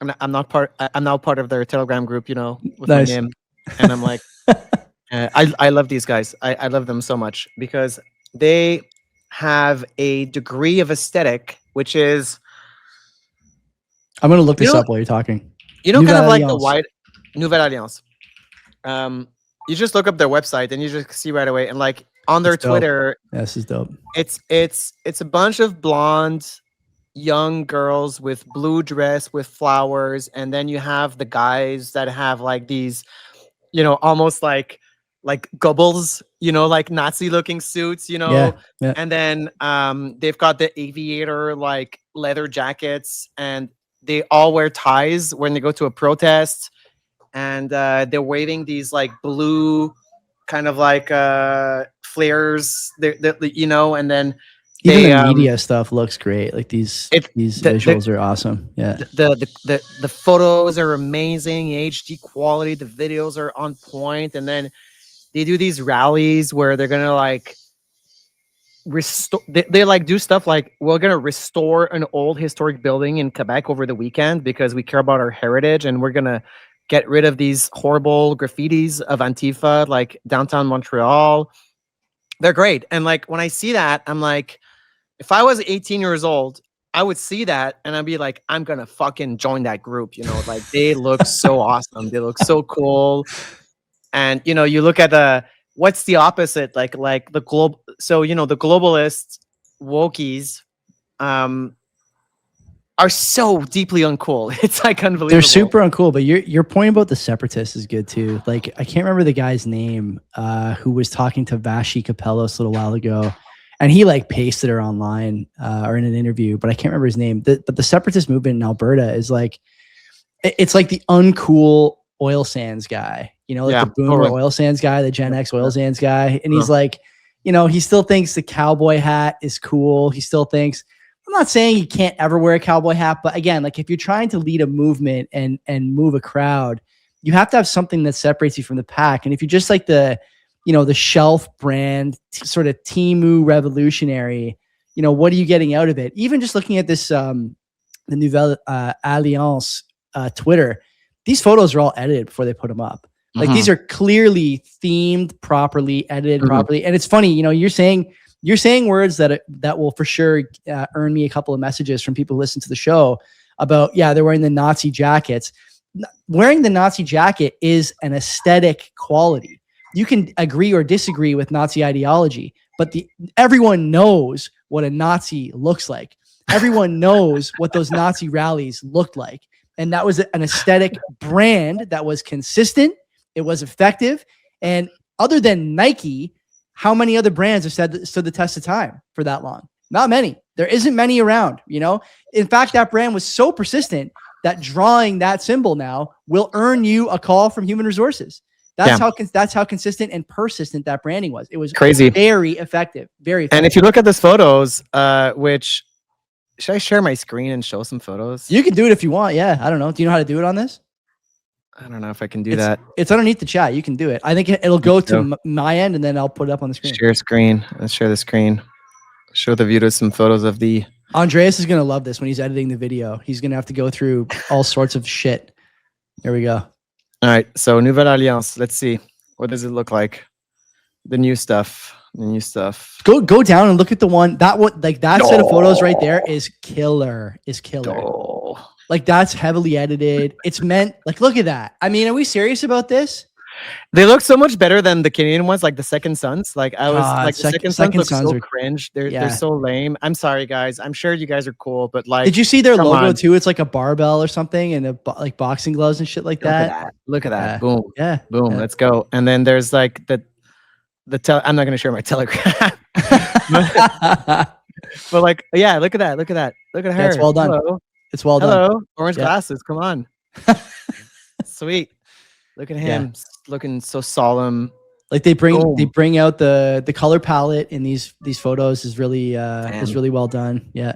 I'm now part of their Telegram group. With my name, and I'm like, I love these guys. I love them so much because they have a degree of aesthetic, which is. I'm gonna look this up while you're talking. Nouvelle kind of like the wide Nouvelle Alliance. You just look up their website and you just see right away, and like on their That's dope. Twitter. This is dope. It's a bunch of blonde young girls with blue dress with flowers, and then you have the guys that have like these, almost like gobbles, like Nazi looking suits, Yeah. Yeah. and then they've got the aviator like leather jackets, and they all wear ties when they go to a protest, and they're waving these like blue kind of like flares, and then Even they the media stuff looks great. Like these visuals are awesome. Yeah. the photos are amazing, HD quality, the videos are on point, and then they do these rallies where they're gonna like restore, they like do stuff like, we're gonna restore an old historic building in Quebec over the weekend because we care about our heritage, and we're gonna get rid of these horrible graffitis of Antifa like downtown Montreal. They're great. And like when I see that, I'm like, if I was 18 years old, I would see that and I'd be like, I'm gonna fucking join that group. Like they look so awesome. They look so cool. And you look at what's the opposite? Like the globe. So the globalists, wokies, are so deeply uncool. It's like unbelievable. They're super uncool, but your point about the separatists is good too. Like I can't remember the guy's name who was talking to Vashi Kapellos a little while ago, and he like pasted her online or in an interview, but I can't remember his name. But the separatist movement in Alberta is like, it's like the uncool oil sands guy, like the boomer oil sands guy, the Gen X oil sands guy, and he's like, he still thinks the cowboy hat is cool. He still thinks. I'm not saying you can't ever wear a cowboy hat, but again, like if you're trying to lead a movement and move a crowd, you have to have something that separates you from the pack. And if you're just like the shelf brand sort of Temu revolutionary, what are you getting out of it? Even just looking at this, the Nouvelle Alliance Twitter, these photos are all edited before they put them up. Like these are clearly themed properly, edited properly. And it's funny, you're saying words that will for sure earn me a couple of messages from people who listen to the show about, they're wearing the Nazi jackets. Wearing the Nazi jacket is an aesthetic quality. You can agree or disagree with Nazi ideology, but everyone knows what a Nazi looks like. Everyone knows what those Nazi rallies looked like. And that was an aesthetic brand that was consistent. It was effective. And other than Nike, how many other brands have stood the test of time for that long? Not many. There isn't many around, In fact, that brand was so persistent that drawing that symbol now will earn you a call from human resources. That's how consistent and persistent that branding was. It was crazy, very effective, very effective. And if you look at those photos, which should I share my screen and show some photos? You can do it if you want. Yeah, I don't know. Do you know how to do it on this? I don't know if I can do that. It's underneath the chat. You can do it. I think it'll go to my end, and then I'll put it up on the screen. Share screen. Let's share the screen. Show the viewers some photos of the. Andreas is gonna love this when he's editing the video. He's gonna have to go through all sorts of shit. There we go. All right. So Nouvelle Alliance. Let's see. What does it look like? The new stuff. The new stuff. Go down and look at the one that set of photos right there is killer. Like that's heavily edited. It's meant like, look at that. I mean, are we serious about this? They look so much better than the Canadian ones, like the Second Sons. Like I was like, the Second Sons look so cringe. They're so lame. I'm sorry, guys. I'm sure you guys are cool, but like, did you see their logo too? It's like a barbell or something, and like boxing gloves and shit like that. Look at that. Boom. Yeah. Boom. Yeah. Let's go. And then there's like I'm not gonna share my Telegram. But like, yeah, look at that. Look at that. Look at her. That's well done. Hello. It's well done. Hello. Orange glasses. Come on. Sweet. Look at him looking so solemn. Like they bring out the color palette in these photos is really well done. Yeah.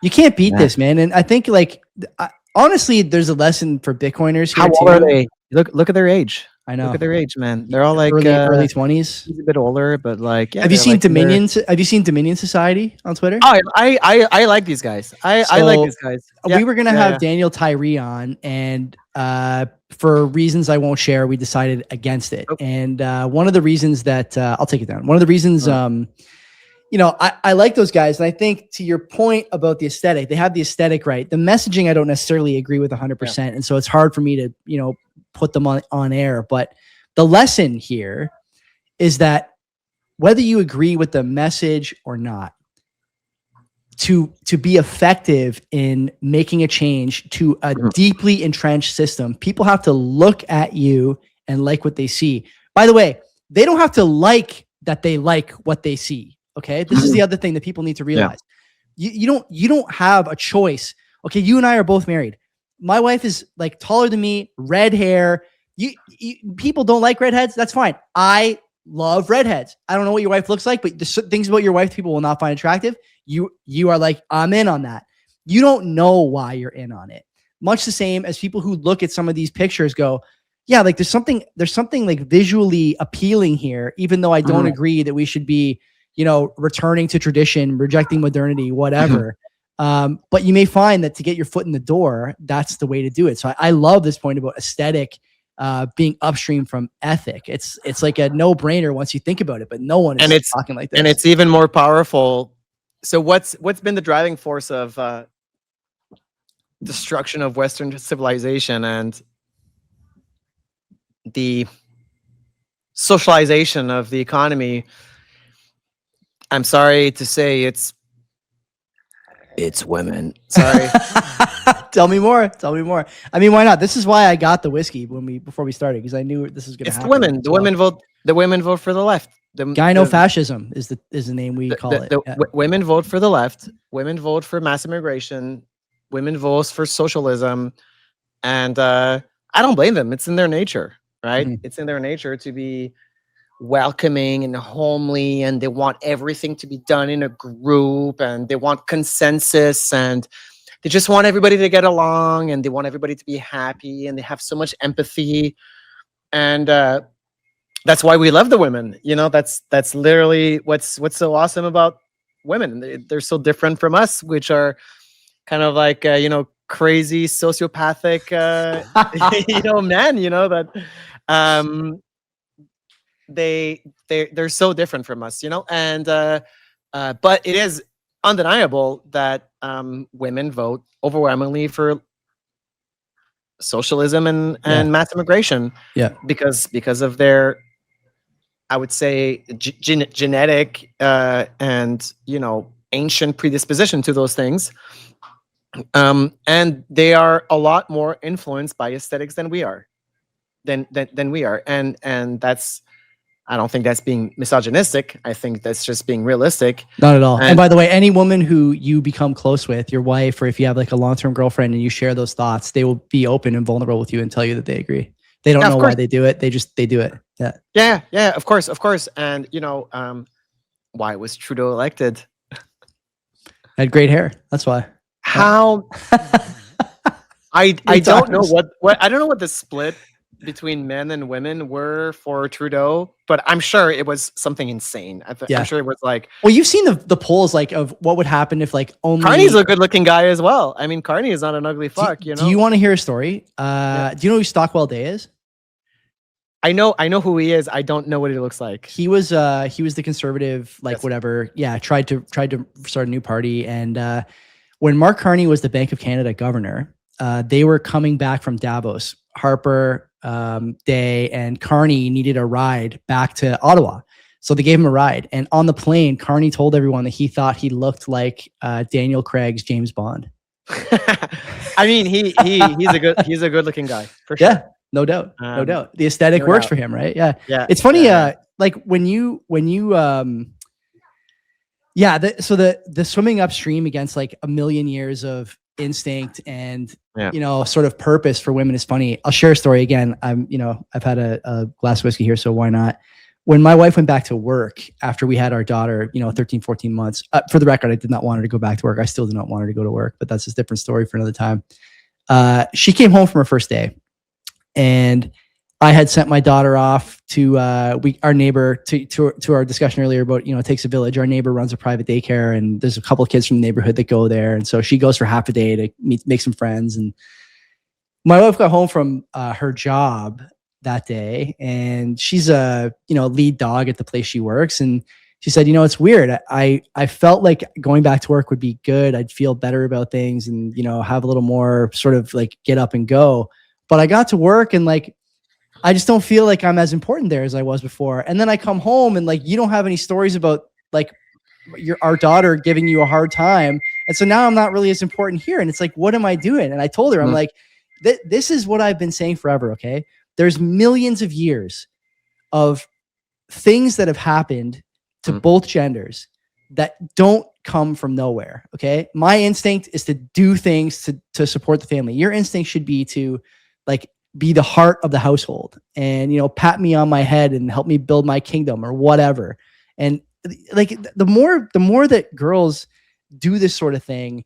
You can't beat this, man. And I think like honestly, there's a lesson for Bitcoiners here. How old are they? Look at their age. I know. Look at their age, man. They're all like early 20s. He's a bit older, but like, yeah. Have you seen Dominion? Have you seen Dominion Society on Twitter? Oh, I like these guys. I like these guys. We were gonna have Daniel Tyree on, and for reasons I won't share, we decided against it. Okay. And one of the reasons that I'll take it down. One of the reasons, I like those guys, and I think to your point about the aesthetic, they have the aesthetic right. The messaging I don't necessarily agree with 100%, and so it's hard for me to put them on air. But the lesson here is that whether you agree with the message or not, to be effective in making a change to a deeply entrenched system, people have to look at you and like what they see. By the way, they don't have to like that they like what they see. Okay. This is the other thing that people need to realize. You don't have a choice. Okay. You and I are both married. My wife is like taller than me, red hair. People don't like redheads. That's fine. I love redheads. I don't know what your wife looks like, but the things about your wife people will not find attractive. You are like, I'm in on that. You don't know why you're in on it. Much the same as people who look at some of these pictures go, yeah, like there's something like visually appealing here, even though I don't agree that we should be, returning to tradition, rejecting modernity, whatever. But you may find that to get your foot in the door, that's the way to do it. So I love this point about aesthetic being upstream from ethic. It's like a no-brainer once you think about it, but no one is talking like this. And it's even more powerful. So what's been the driving force of destruction of Western civilization and the socialization of the economy? I'm sorry to say it's women. Sorry. Tell me more. I mean, why not? This is why I got the whiskey before we started, because I knew this was going to happen. It's the women. The women vote. The women vote for the left. Gyno-fascism is the name we call it. Women vote for the left. Women vote for mass immigration. Women vote for socialism, and I don't blame them. It's in their nature, right? It's in their nature to be welcoming and homely, and they want everything to be done in a group, and they want consensus, and they just want everybody to get along, and they want everybody to be happy, and they have so much empathy, and that's why we love the women. That's literally what's so awesome about women. They're so different from us, which are kind of like crazy sociopathic men. That they're so different from us, and but it is undeniable that women vote overwhelmingly for socialism and mass immigration. Because of their, I would say, genetic and ancient predisposition to those things, and they are a lot more influenced by aesthetics than we are, and that's. I don't think that's being misogynistic. I think that's just being realistic. Not at all. And by the way, any woman who you become close with, your wife, or if you have like a long-term girlfriend and you share those thoughts, they will be open and vulnerable with you and tell you that they agree. They don't know why they do it. They do it. Yeah. Of course. And why was Trudeau elected? Had great hair. That's why. How? I don't know what I don't know what the split between men and women were for Trudeau, but I'm sure it was something insane. I'm sure it was like. Well, you've seen the polls like of what would happen if like only. Carney's a good-looking guy as well. I mean, Carney is not an ugly fuck. Do you want to hear a story? Do you know who Stockwell Day is? I know who he is. I don't know what he looks like. He was the conservative, whatever. Yeah, tried to start a new party, and when Mark Carney was the Bank of Canada governor, they were coming back from Davos. Harper, Day, and Carney needed a ride back to Ottawa. So they gave him a ride. And on the plane, Carney told everyone that he thought he looked like Daniel Craig's James Bond. I mean, he's a good looking guy for sure. Yeah, no doubt. The aesthetic works for him, right? Yeah. It's funny. Like when you so the swimming upstream against like a million years of instinct and sort of purpose for women is funny. I'll share a story again. I've had a glass of whiskey here, so why not? When my wife went back to work after we had our daughter, 13, 14 months, for the record, I did not want her to go back to work. I still do not want her to go to work, but that's a different story for another time. She came home from her first day, and I had sent my daughter off to our neighbor to our discussion earlier about, it takes a village. Our neighbor runs a private daycare, and there's a couple of kids from the neighborhood that go there. And so she goes for half a day to make some friends. And my wife got home from her job that day, and she's a, lead dog at the place she works. And she said, it's weird. I felt like going back to work would be good. I'd feel better about things and, have a little more sort of like get up and go. But I got to work and like, I just don't feel like I'm as important there as I was before. And then I come home and like, you don't have any stories about like our daughter giving you a hard time. And so now I'm not really as important here. And it's like, what am I doing? And I told her, I'm like, this is what I've been saying forever. Okay. There's millions of years of things that have happened to both genders that don't come from nowhere. Okay. My instinct is to do things to support the family. Your instinct should be to like be the heart of the household and, you know, pat me on my head and help me build my kingdom or whatever. And like the more that girls do this sort of thing,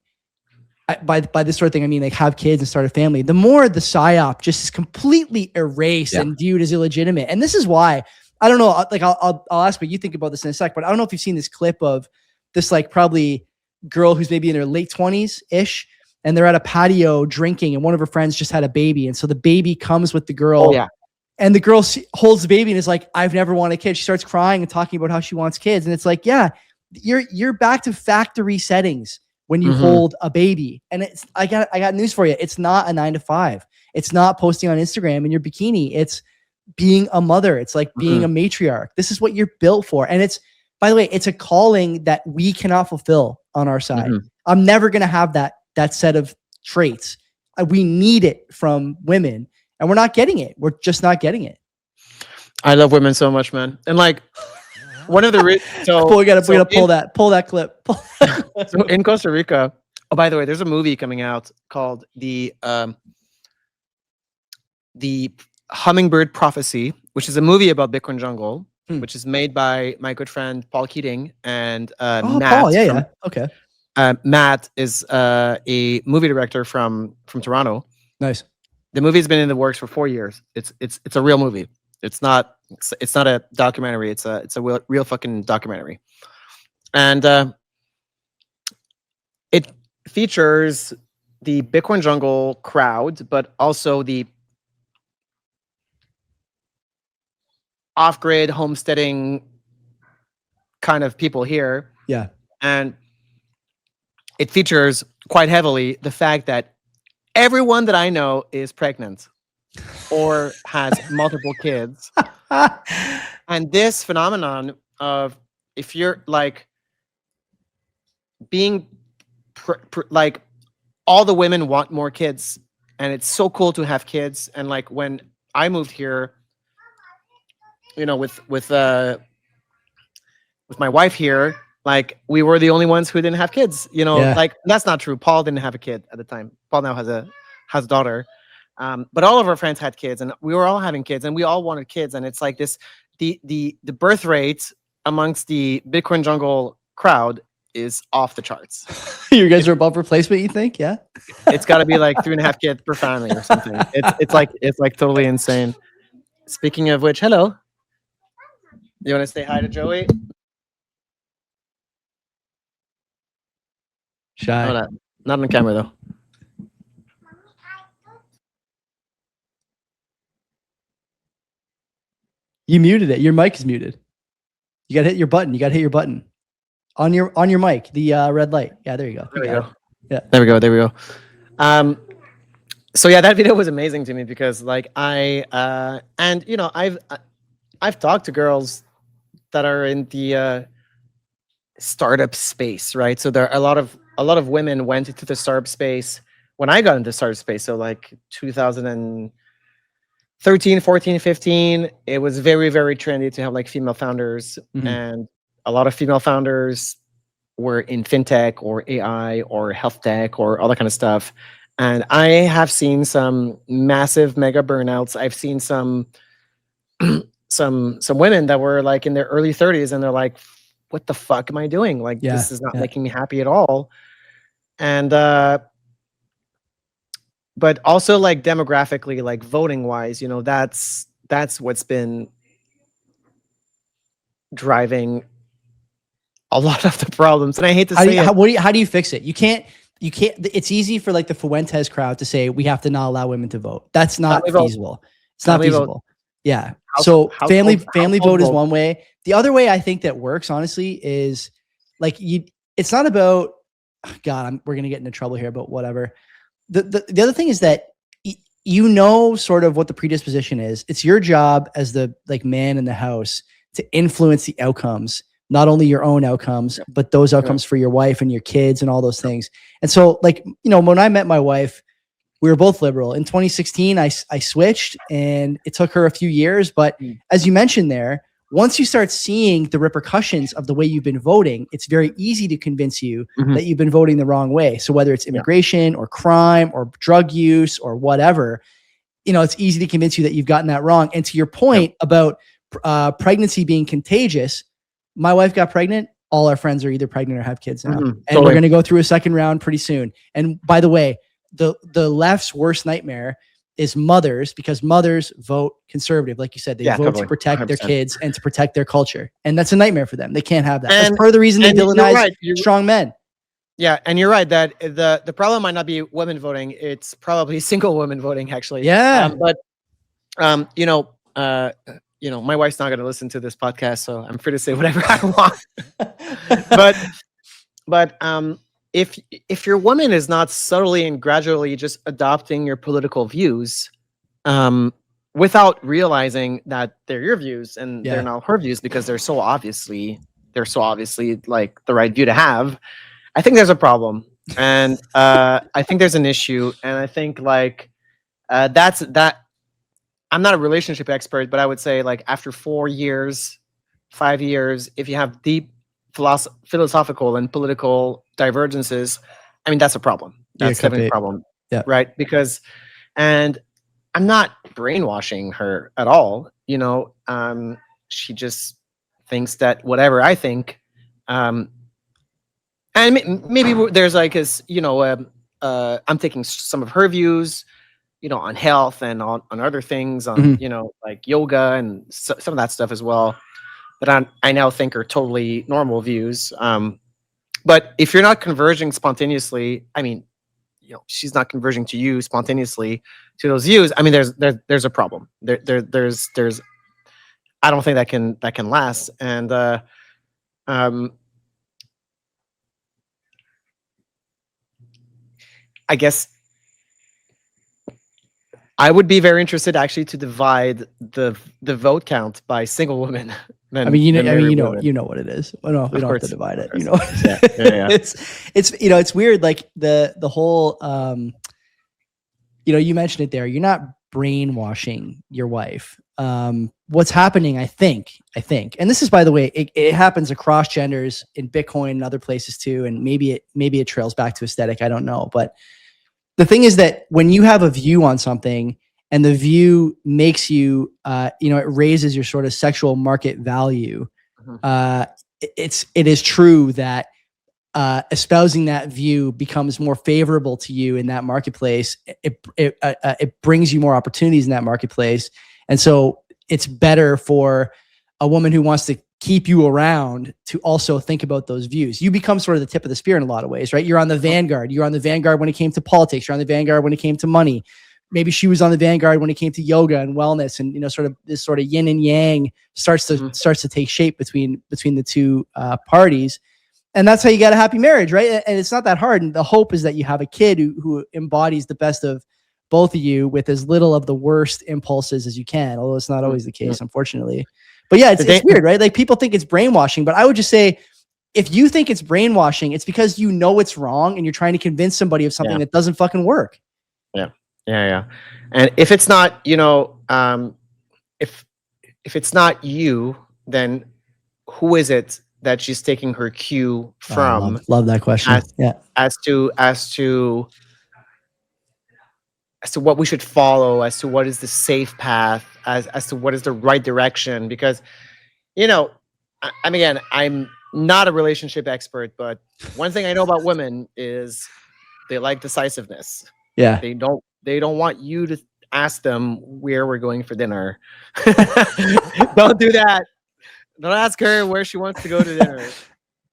by this sort of thing, I mean like have kids and start a family, the more the psyop just is completely erased and viewed as illegitimate. And this is why, I don't know, like I'll ask what you think about this in a sec, but I don't know if you've seen this clip of this like probably girl who's maybe in her late 20s ish, and they're at a patio drinking, and one of her friends just had a baby, and so the baby comes with the girl. Oh, yeah. And the girl holds the baby and is like, I've never wanted a kid. She starts crying and talking about how she wants kids. And it's like, yeah, you're back to factory settings when you hold a baby. And it's I got news for you. It's not a 9 to 5. It's not posting on Instagram in your bikini. It's being a mother. It's like being a matriarch. This is what you're built for. And it's, by the way, it's a calling that we cannot fulfill on our side. I'm never going to have that set of traits. We need it from women. And we're not getting it. We're just not getting it. I love women so much, man. And like one of the we gotta pull that clip. So in Costa Rica, oh, by the way, there's a movie coming out called the Hummingbird Prophecy, which is a movie about Bitcoin jungle, which is made by my good friend Paul Keating and Matt. Paul, yeah. Okay. Matt is a movie director from Toronto. Nice. The movie's been in the works for 4 years. It's a real movie. It's not a documentary. It's a real fucking documentary. And it features the Bitcoin jungle crowd, but also the off-grid homesteading kind of people here. Yeah. And it features quite heavily the fact that everyone that I know is pregnant or has multiple kids. And this phenomenon of, if you're like being like, all the women want more kids, and it's so cool to have kids. And like when I moved here, you know, with my wife here, like we were the only ones who didn't have kids, you know. Like that's not true. Paul didn't have a kid at the time. Paul now has a daughter. But all of our friends had kids, and we were all having kids, and we all wanted kids. And it's like this, the birth rate amongst the Bitcoin jungle crowd is off the charts. You guys are above replacement, you think? Yeah. It's got to be like 3.5 kids per family or something. It's like totally insane. Speaking of which, hello. You want to say hi to Joey? Shy. Oh, not on camera though. You muted it. Your mic is muted. You got to hit your button. You got to hit your button on your mic. The red light. Yeah, there you go. There we go. Yeah, there we go. There we go. So yeah, that video was amazing to me because like and you know, I've talked to girls that are in the startup space, right? So there are a lot of women went into the startup space when I got into startup space. So like 2013, 14, 15, it was very, very trendy to have like female founders, and a lot of female founders were in fintech or AI or health tech or all that kind of stuff. And I have seen some massive mega burnouts. I've seen some women that were like in their early 30s, and they're like, what the fuck am I doing? Like, this is not making me happy at all. And but also like demographically, like voting wise, you know, that's what's been driving a lot of the problems. And I hate to say it. How do you fix it? You can't, it's easy for like the Fuentes crowd to say, we have to not allow women to vote. That's not feasible. It's not feasible. Yeah. So family vote is one way. The other way I think that works, honestly, is like it's not about, God, we're going to get into trouble here, but whatever. The other thing is that you know sort of what the predisposition is. It's your job as the like man in the house to influence the outcomes, not only your own outcomes, but those outcomes for your wife and your kids and all those things. And so, like, you know, when I met my wife, we were both liberal. In 2016, I switched, and it took her a few years. But as you mentioned there, once you start seeing the repercussions of the way you've been voting, it's very easy to convince you that you've been voting the wrong way. So whether it's immigration or crime or drug use or whatever, you know, it's easy to convince you that you've gotten that wrong. And to your point about pregnancy being contagious, my wife got pregnant. All our friends are either pregnant or have kids now. And we're going to go through a second round pretty soon. And by the way, the left's worst nightmare is mothers, because mothers vote conservative. Like you said, they vote to protect 100%. Their kids and to protect their culture. And that's a nightmare for them. They can't have that. That's part of the reason they villainize strong men. Yeah, and you're right that the problem might not be women voting; it's probably single women voting, actually. Yeah, you know, my wife's not going to listen to this podcast, so I'm free to say whatever I want. but if your woman is not subtly and gradually just adopting your political views, without realizing that they're your views and they're not her views because they're so obviously like the right view to have, I think there's a problem, and I think there's an issue, and I think like that's that. I'm not a relationship expert, but I would say like after 4 years, 5 years, if you have deep philosophical and political divergences, I mean, that's a problem. That's definitely a problem. Yeah. Right. Because, and I'm not brainwashing her at all. You know, she just thinks that whatever I think, and maybe there's like, I'm taking some of her views, you know, on health and on other things, on, you know, like yoga and some of that stuff as well, that I now think are totally normal views. But if you're not converging spontaneously, I mean, you know, she's not converging to you spontaneously to those views. I mean, there's a problem. There's I don't think that can last. And I guess I would be very interested actually to divide the vote count by single women. You know what it is. Well, no, we don't have to divide it. You know, it's you know, it's weird. Like the whole, you know, you mentioned it there. You're not brainwashing your wife. What's happening, I think, and this is, by the way, it happens across genders in Bitcoin and other places too. And maybe it trails back to aesthetic. I don't know, but the thing is that when you have a view on something and the view makes you, you know, it raises your sort of sexual market value. It is true that espousing that view becomes more favorable to you in that marketplace. It brings you more opportunities in that marketplace. And so it's better for a woman who wants to keep you around to also think about those views. You become sort of the tip of the spear in a lot of ways, right? You're on the vanguard. You're on the vanguard when it came to politics. You're on the vanguard when it came to money. Maybe she was on the vanguard when it came to yoga and wellness, and, you know, sort of this sort of yin and yang starts to take shape between the two parties. And that's how you get a happy marriage, right? And it's not that hard. And the hope is that you have a kid who embodies the best of both of you with as little of the worst impulses as you can, although it's not always the case, unfortunately. But yeah, it's weird, right? Like people think it's brainwashing, but I would just say, if you think it's brainwashing, it's because you know it's wrong and you're trying to convince somebody of something that doesn't fucking work. Yeah. And if it's not, you know, if it's not you, then who is it that she's taking her cue from? Love that question. As to what we should follow, as to what is the safe path, as to what is the right direction. Because, you know, again, I'm not a relationship expert, but one thing I know about women is they like decisiveness. Yeah. They don't want you to ask them where we're going for dinner. Don't do that. Don't ask her where she wants to go to dinner.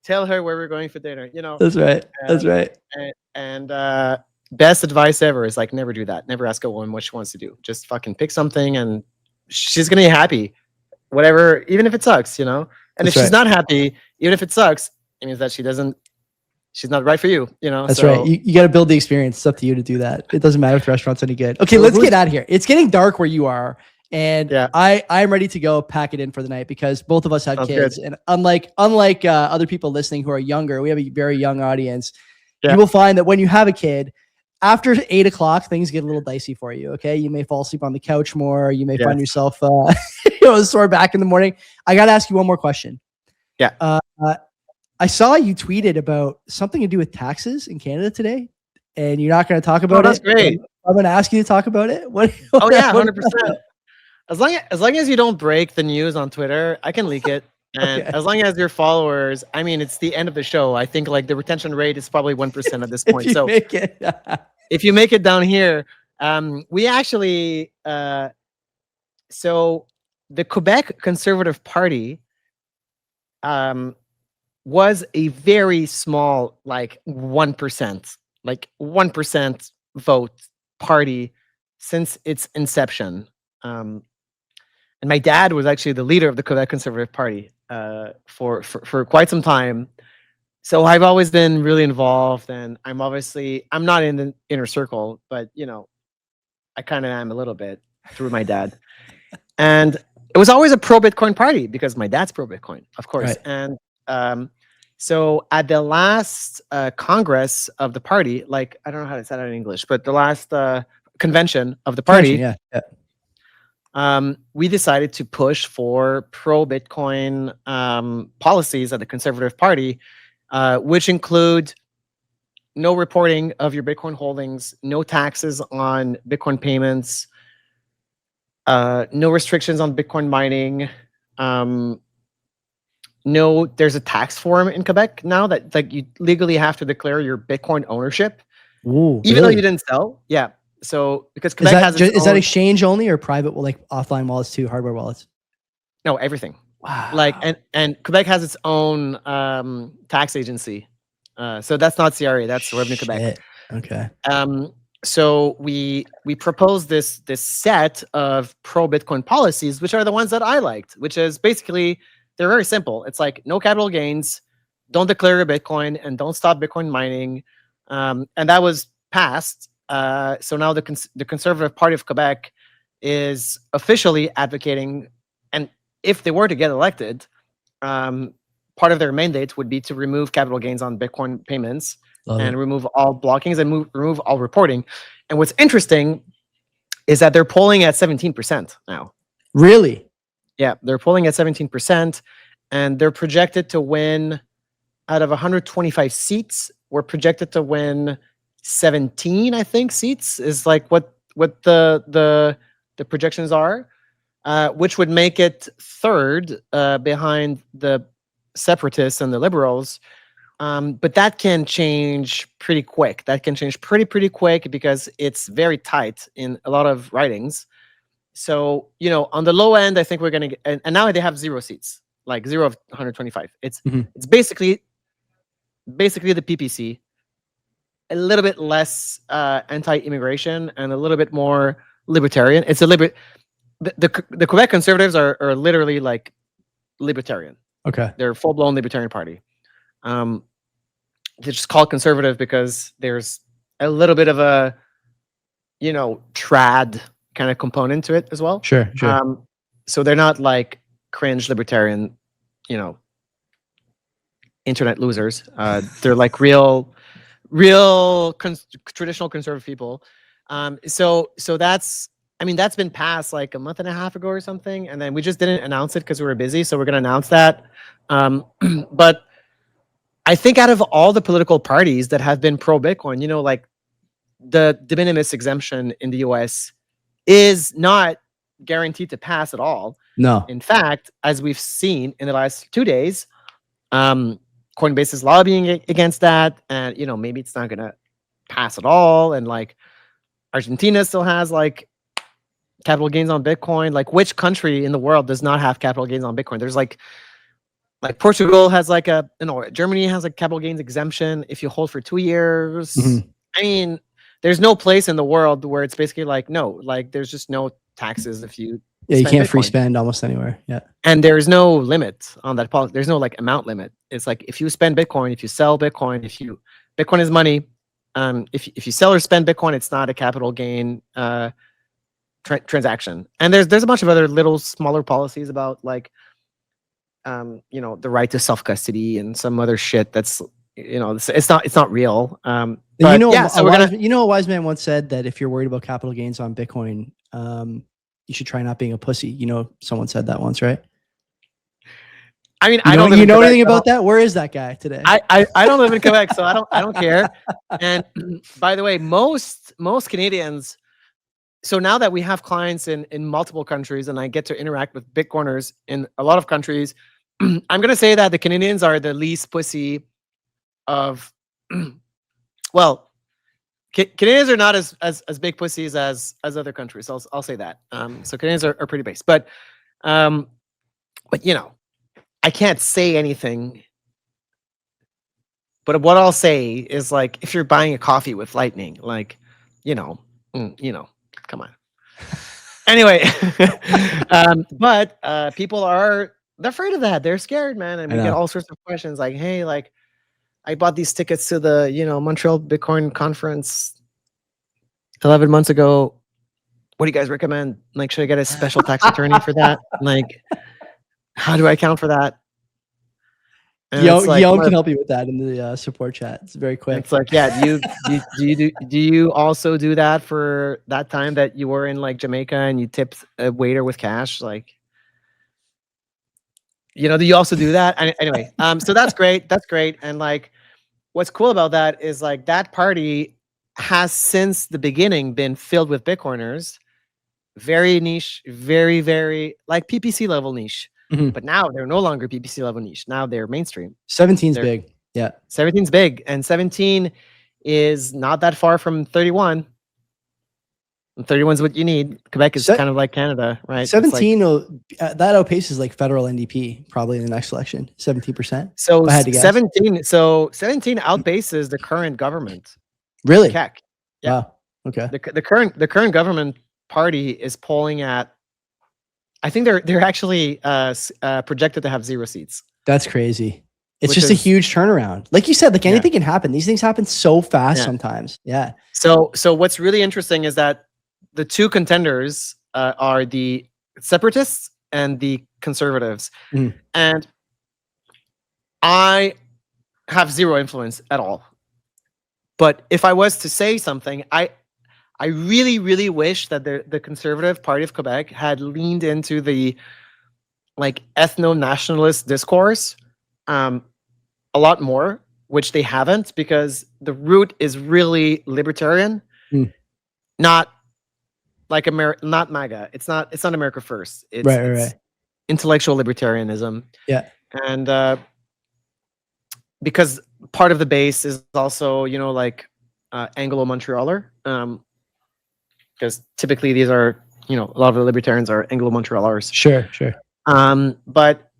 Tell her where we're going for dinner. You know. That's right. That's right. And best advice ever is like, never do that. Never ask a woman what she wants to do. Just fucking pick something and she's gonna be happy. Whatever, even if it sucks, you know. And if she's not happy, even if it sucks, it means that she doesn't she's not right for you. You know, That's so right. You got to build the experience. It's up to you to do that. It doesn't matter if the restaurant's any good. Okay, So let's get out of here. It's getting dark where you are, and yeah, I'm ready to go pack it in for the night because both of us have sounds kids, good. and unlike other people listening who are younger, we have a very young audience. Yeah. You will find that when you have a kid, after 8 o'clock, things get a little dicey for you. Okay, you may fall asleep on the couch more. You may find yourself, sore back in the morning. I got to ask you one more question. Yeah. I saw you tweeted about something to do with taxes in Canada today, and you're not going to talk about that's it. great. I'm going to ask you to talk about it. What Oh yeah, 100%. As long as you don't break the news on Twitter, I can leak it. And Okay. as long as your followers, I mean, it's the end of the show. I think like the retention rate is probably 1% at this If point. you So make it. if you make it down here, we actually, so the Quebec Conservative Party was a very small, like 1% vote party since its inception. And my dad was actually the leader of the Quebec Conservative Party for quite some time. So I've always been really involved, and I'm not in the inner circle, but you know, I kind of am a little bit through my dad. And it was always a pro Bitcoin party because my dad's pro Bitcoin, of course. Right. And so at the last Congress of the party, like I don't know how to say that in English, but the last convention of the party, we decided to push for pro Bitcoin policies at the Conservative Party, which include no reporting of your Bitcoin holdings, no taxes on Bitcoin payments, no restrictions on Bitcoin mining. No, there's a tax form in Quebec now that like you legally have to declare your Bitcoin ownership, even though you didn't sell. Yeah. So because Quebec is that exchange only or private, like offline wallets too, hardware wallets? No, everything. Wow. Like and Quebec has its own tax agency. So that's not CRA, that's Revenue Quebec. Okay. So we proposed this set of pro Bitcoin policies, which are the ones that I liked, which is basically they're very simple. It's like no capital gains, don't declare your Bitcoin, and don't stop Bitcoin mining. And that was passed. So now the Conservative Party of Quebec is officially advocating, and if they were to get elected, part of their mandate would be to remove capital gains on Bitcoin payments and remove all blockings and remove all reporting. And what's interesting is that they're polling at 17% now. Really? Yeah, they're polling at 17%, and they're projected to win out of 125 seats. We're projected to win 17, I think, seats is like what the projections are, which would make it third behind the separatists and the liberals. But that can change pretty quick. That can change pretty quick because it's very tight in a lot of ridings. So, you know, on the low end, I think we're going to get, and now they have 0 seats, like 0 of 125. It's basically the PPC, a little bit less anti-immigration and a little bit more libertarian. It's the Quebec Conservatives are literally like libertarian. Okay. They're full-blown libertarian party. They're just called conservative because there's a little bit of a, you know, trad kind of component to it as well. Sure. So they're not like cringe libertarian, you know, internet losers. They're like real traditional conservative people. So that's, I mean, that's been passed like a month and a half ago or something, and then we just didn't announce it because we were busy. So we're going to announce that. But I think out of all the political parties that have been pro Bitcoin, you know, like the de minimis exemption in the US is not guaranteed to pass at all. No. In fact, as we've seen in the last 2 days, Coinbase is lobbying against that, and you know, maybe it's not gonna pass at all. And like Argentina still has like capital gains on Bitcoin. Like which country in the world does not have capital gains on Bitcoin? There's like Portugal has like a, you know, Germany has a capital gains exemption if you hold for 2 years. I mean, there's no place in the world where it's basically like, no, like there's just no taxes if you Yeah, you spend can't free Bitcoin. spend almost anywhere. Yeah. And there's no limit on that policy. There's no like amount limit. It's like if you spend Bitcoin, if you sell Bitcoin, Bitcoin is money. If you sell or spend Bitcoin, it's not a capital gain transaction. And there's a bunch of other little smaller policies about like the right to self custody and some other shit that's it's not real. But yeah, so a wise man once said that if you're worried about capital gains on Bitcoin, you should try not being a pussy. Someone said that once, right? I mean, I don't know anything about that? Where is that guy today? I don't live in Quebec, so I don't care. And by the way, most Canadians. So now that we have clients in multiple countries, and I get to interact with Bitcoiners in a lot of countries, I'm going to say that the Canadians are the least pussy of. Well, Canadians are not as big pussies as other countries. I'll say that. So Canadians are pretty base, but I can't say anything. But what I'll say is like, if you're buying a coffee with Lightning, like, come on. Anyway, but people they're afraid of that. They're scared, man. And we get all sorts of questions like, hey, like, I bought these tickets to the, Montreal Bitcoin conference 11 months ago. What do you guys recommend? Like, should I get a special tax attorney for that? Like, how do I account for that? Guillaume can help you with that in the support chat. It's very quick. It's like, yeah, do you also do that for that time that you were in like Jamaica and you tipped a waiter with cash? Like, do you also do that? Anyway, so that's great. That's great. And like, what's cool about that is like that party has since the beginning been filled with Bitcoiners, very niche, very, very like PPC level niche. Mm-hmm. But now they're no longer PPC level niche. Now they're mainstream. 17's big. Yeah. 17's big. And 17 is not that far from 31. And 31 is what you need. Quebec is kind of like Canada, right? 17, that outpaces like federal NDP probably in the next election. 17%. So 17 outpaces the current government. Really? Quebec. Yeah. Wow. Okay. The current government party is polling at, I think they're actually projected to have 0 seats. That's crazy. It's just a huge turnaround. Like you said, like anything can happen. These things happen so fast sometimes. Yeah. So what's really interesting is that the two contenders are the separatists and the conservatives. Mm. And I have 0 influence at all. But if I was to say something, I really, really wish that the Conservative Party of Quebec had leaned into the like ethno-nationalist discourse a lot more, which they haven't, because the root is really libertarian, not like not MAGA. It's not America First. It's, it's intellectual libertarianism. Yeah, and because part of the base is also like Anglo-Montrealer. Because typically these are, a lot of the libertarians are Anglo-Montrealers. Sure. But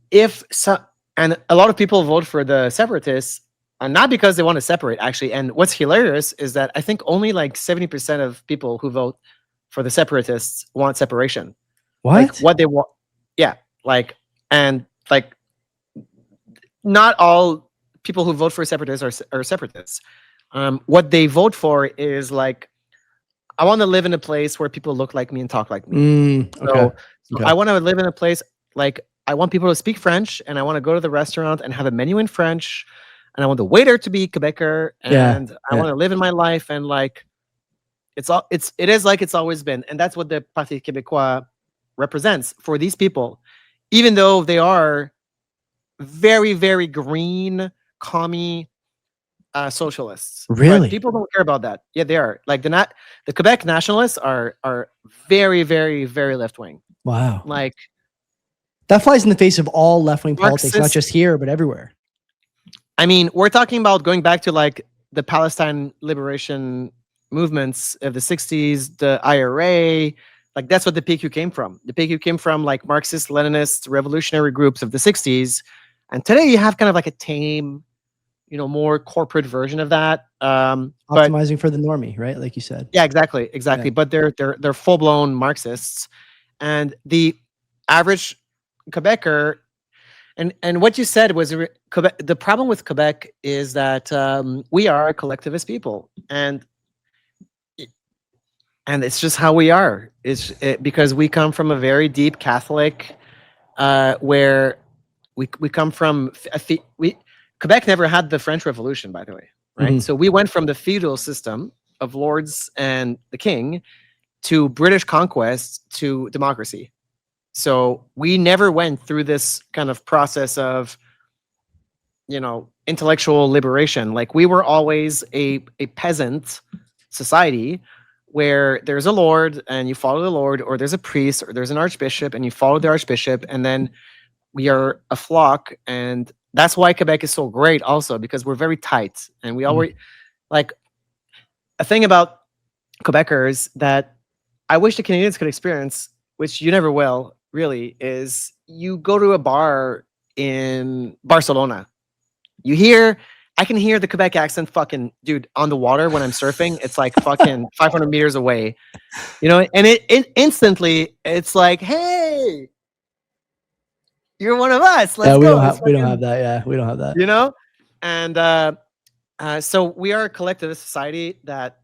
and a lot of people vote for the separatists, not because they want to separate, actually. And what's hilarious is that I think only like 70% of people who vote for the separatists want separation. What? Like what they want. Yeah. And not all people who vote for separatists are separatists. What they vote for is like, I want to live in a place where people look like me and talk like me. So I want to live in a place like I want people to speak French, and I want to go to the restaurant and have a menu in French, and I want the waiter to be Quebecer, and I want to live in my life, and like it is like it's always been, and that's what the Parti Québécois represents for these people, even though they are very, very green, commie. Socialists. Really? But people don't care about that. Yeah, they are. Like the Quebec nationalists are very, very, very left wing. Wow. Like that flies in the face of all left wing politics, not just here but everywhere. I mean, we're talking about going back to like the Palestine liberation movements of the 60s, the IRA. Like that's what the PQ came from. The PQ came from like Marxist, Leninist, revolutionary groups of the 60s, and today you have kind of like a tame, more corporate version of that. Optimizing for the normie, right? Like you said. Yeah, exactly. Yeah. But they're full blown Marxists, And the average Quebecer, and what you said was Quebec, the problem with Quebec is that we are a collectivist people, and it's just how we are. Because we come from a very deep Catholic, where we come from Quebec never had the French Revolution, by the way, right? Mhm. So we went from the feudal system of lords and the king to British conquest to democracy. So we never went through this kind of process of, intellectual liberation. Like, we were always a peasant society where there's a lord and you follow the lord, or there's a priest, or there's an archbishop and you follow the archbishop, and then we are a flock. And that's why Quebec is so great also, because we're very tight, and we always like a thing about Quebecers that I wish the Canadians could experience, which you never will, really, is you go to a bar in Barcelona. I can hear the Quebec accent fucking, dude, on the water when I'm surfing. It's like fucking 500 meters away, and it instantly, it's like, hey, you're one of us. Let's Yeah, go. we don't have that. Yeah, we don't have that. And so we are a collectivist society that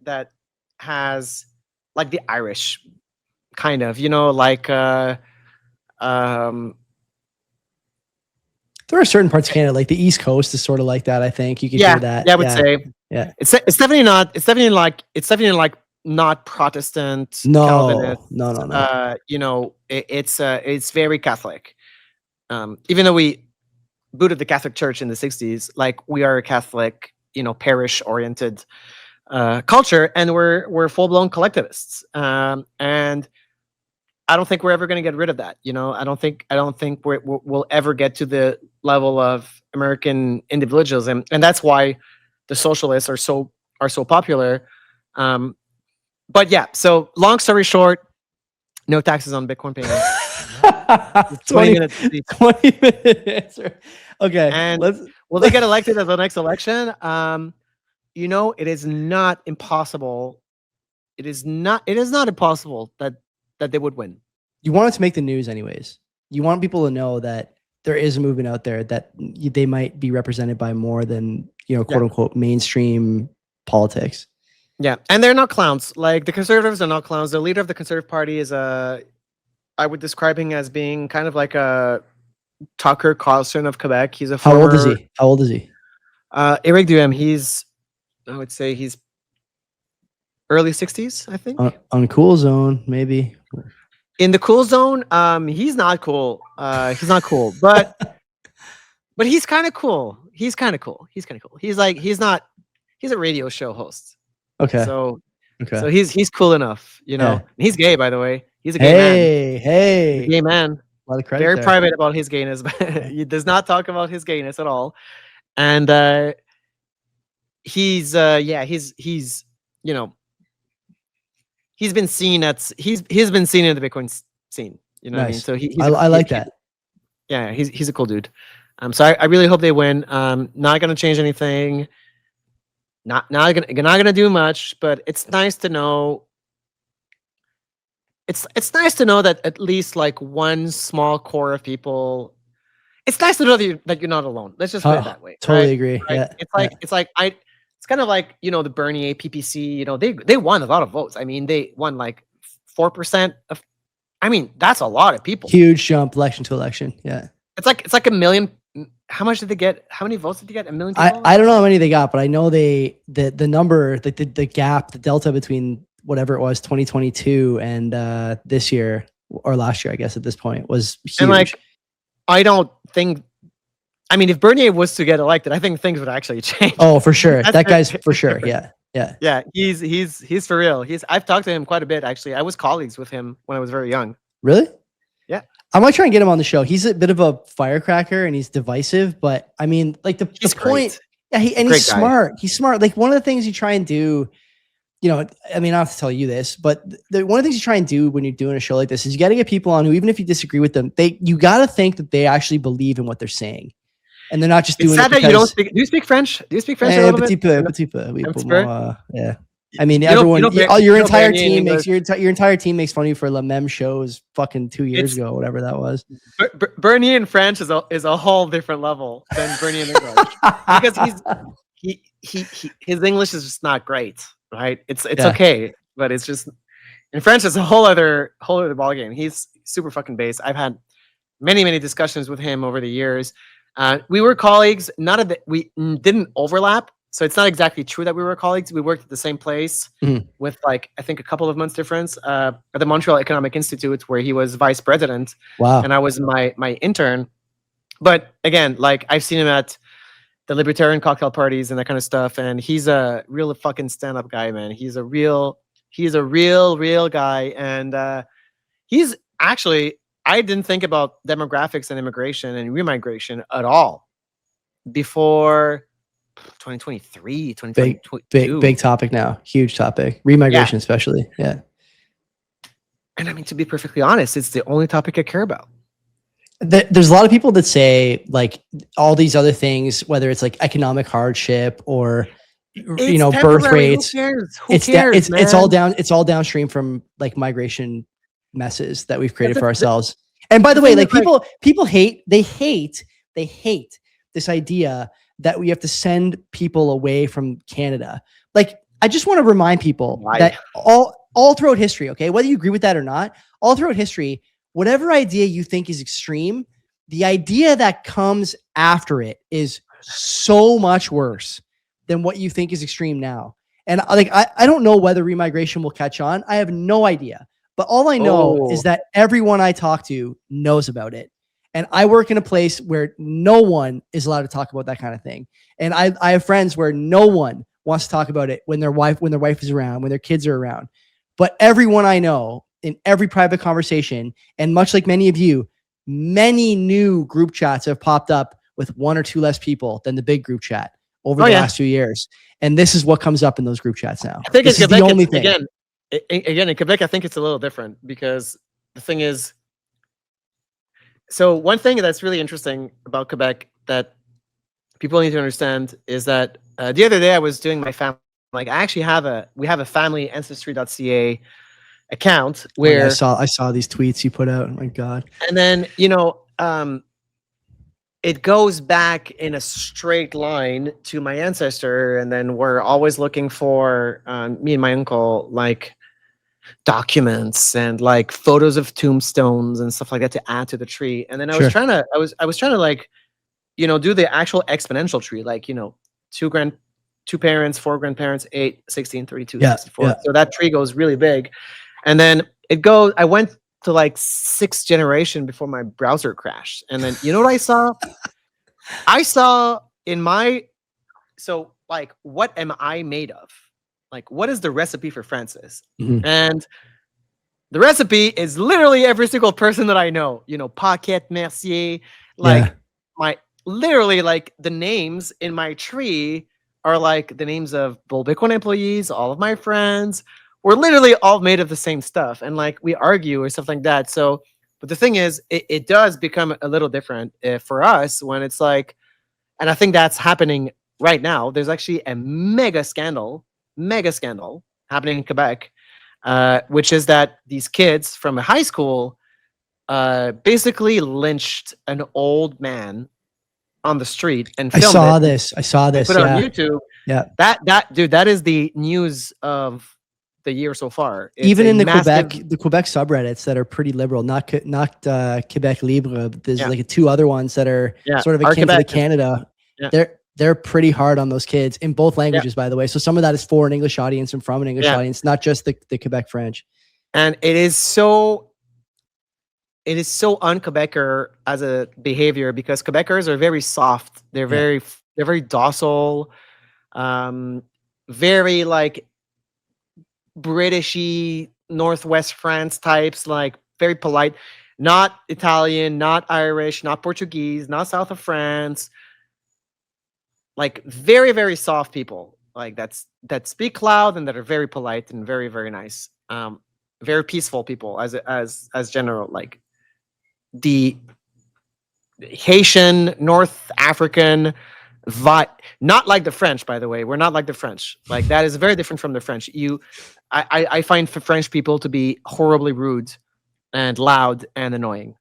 has, like, the Irish kind of, like There are certain parts of Canada, like the East Coast is sort of like that. I think you could hear that. Yeah, I would say. Yeah. It's definitely not. It's definitely like not Protestant. No, Calvinist. no. It's very Catholic. Even though we booted the Catholic Church in the 60s, like, we are a Catholic, parish oriented culture, and we're full blown collectivists. And I don't think we're ever going to get rid of that. I don't think we'll ever get to the level of American individualism, and that's why the socialists are so popular. But yeah, so long story short, no taxes on Bitcoin payments. 20 minutes. 20-minute answer. Okay, and will they get elected at the next election? It is not impossible. It is not impossible that they would win. You want it to make the news anyways. You want people to know that there is a movement out there that they might be represented by more than, quote unquote, mainstream politics. Yeah. And they're not clowns. Like, the Conservatives are not clowns. The leader of the Conservative Party is I would describe him as being kind of like a Tucker Carlson of Quebec. He's a former, How old is he? Eric Duhem, I would say he's early 60s, I think. On cool zone, maybe. In the cool zone, he's not cool. He's not cool, but he's kind of cool. He's a radio show host. Okay. So he's cool enough, Yeah. He's gay, by the way. He's a gay man. Hey. He's a gay man. A lot of credit Very there. private about his gayness, but he does not talk about his gayness at all. And he's been seen in the Bitcoin scene. You know what I mean? So I like that. Yeah, he's a cool dude. So I really hope they win. Not gonna change anything. Not gonna do much, but it's nice to know. It's nice to know that at least, like, one small core of people. It's nice to know that you're not alone. Let's just put it that way. Totally right? agree. Right? Yeah. It's kind of like, the Bernier PPC. They won a lot of votes. I mean, they won like 4% of. I mean, that's a lot of people. Huge jump, election to election. Yeah. It's like a million. How much did they get? How many votes did they get? 1 million people? I don't know how many they got, but I know the number, the gap, the delta between whatever it was 2022 and this year or last year, I guess at this point, was huge. And, like, I don't think. I mean, if Bernier was to get elected, I think things would actually change. Oh, for sure. That guy's for sure. Yeah. Yeah. Yeah. He's for real. I've talked to him quite a bit, actually. I was colleagues with him when I was very young. Really? Yeah. I might try and get him on the show. He's a bit of a firecracker and he's divisive, but I mean, like the point. Great. Yeah, he's smart. He's smart. Like, one of the things you try and do, I mean, I don't have to tell you this, but one of the things you try and do when you're doing a show like this is you got to get people on who, even if you disagree with them, you got to think that they actually believe in what they're saying, and they're not just doing it because. That you don't speak. Do you speak French? Do you speak French a little bit? Petit peu. Oui, pour moi, yeah. I mean, You know, everyone, Ber- your you know entire Bernie in team English. makes your entire team makes fun of you for La Meme shows fucking 2 years It's ago, whatever that was. Bernie in French is a whole different level than Bernie in English because his English is just not great, right? It's Yeah. okay, but it's just in French it's a whole other ballgame. He's super fucking based. I've had many discussions with him over the years. We were colleagues. None of we didn't overlap, so it's not exactly true that we were colleagues. We worked at the same place Mhm. with like I think a couple of months difference at the Montreal Economic Institute, where he was vice president Wow. and I was my intern. But again, like I've seen him at the libertarian cocktail parties and that kind of stuff, and he's a real fucking stand-up guy, man. He's a real guy, and he's actually I didn't think about demographics and immigration and remigration at all before 2023, Big 2022. topic now. Huge topic. Remigration, Yeah. especially. Yeah. And I mean, to be perfectly honest, it's the only topic I care about. There's a lot of people that say like all these other things, whether it's like economic hardship or It's birth temporary. rates. Who cares? Who cares, man? It's all downstream from like migration messes that we've created But for ourselves. And by the way, thing like is, like- people hate this idea that we have to send people away from Canada. Like, I just want to remind people Why? that all throughout history, okay, whether you agree with that or not, all throughout history, whatever idea you think is extreme, the idea that comes after it is so much worse than what you think is extreme now. And like, I don't know whether remigration will catch on. I have no idea. But all I know is that everyone I talk to knows about it. And I work in a place where no one is allowed to talk about that kind of thing. And I have friends where no one wants to talk about it when their wife is around, when their kids are around. But everyone I know in every private conversation, and much like many of you, many new group chats have popped up with one or two less people than the big group chat over the last 2 years. And this is what comes up in those group chats now. I think this in is Quebec, the only thing. Again, in Quebec, I think it's a little different because the thing is, so one thing that's really interesting about Quebec that people need to understand is that the other day I was doing my family, like I actually we have a family ancestry.ca account where I saw these tweets you put out. Oh my God. And then, it goes back in a straight line to my ancestor. And then we're always looking for me and my uncle, like documents and like photos of tombstones and stuff like that to add to the tree. And then I was trying to like, do the actual exponential tree, like, two parents, 4 grandparents, 8, 16, 32, 64. Yeah. So that tree goes really big. And then I went to like 6th generation before my browser crashed. And then you know what I saw? I saw so like, what am I made of? Like, what is the recipe for Francis? Mhm. And the recipe is literally every single person that I know, Paquette, Mercier, like literally like the names in my tree are like the names of Bull Bitcoin employees, all of my friends. We're literally all made of the same stuff. And like we argue or stuff like that. So, but the thing is, it does become a little different for us when it's like, and I think that's happening right now. There's actually a mega scandal happening in Quebec, which is that these kids from a high school basically lynched an old man on the street and filmed I saw this. Put it on YouTube. Yeah. That is the news of the year so far. It's even in the massive, Quebec subreddits that are pretty liberal, not Quebec Libre, but there's like 2 other ones that are sort of akin to the Canada. They're pretty hard on those kids in both languages, by the way. So some of that is for an English audience and from an English audience, not just the Quebec French. And it is so un-Quebecer as a behavior because Quebecers are very soft. They're very docile, very like Britishy Northwest France types, like very polite, not Italian, not Irish, not Portuguese, not south of France, like very, very soft people, like that speak loud and that are very polite and very, very nice, very peaceful people as general. Like the Haitian, North African, Not like the French, by the way. We're not like the French. Like that is very different from the French. I find French people to be horribly rude and loud and annoying.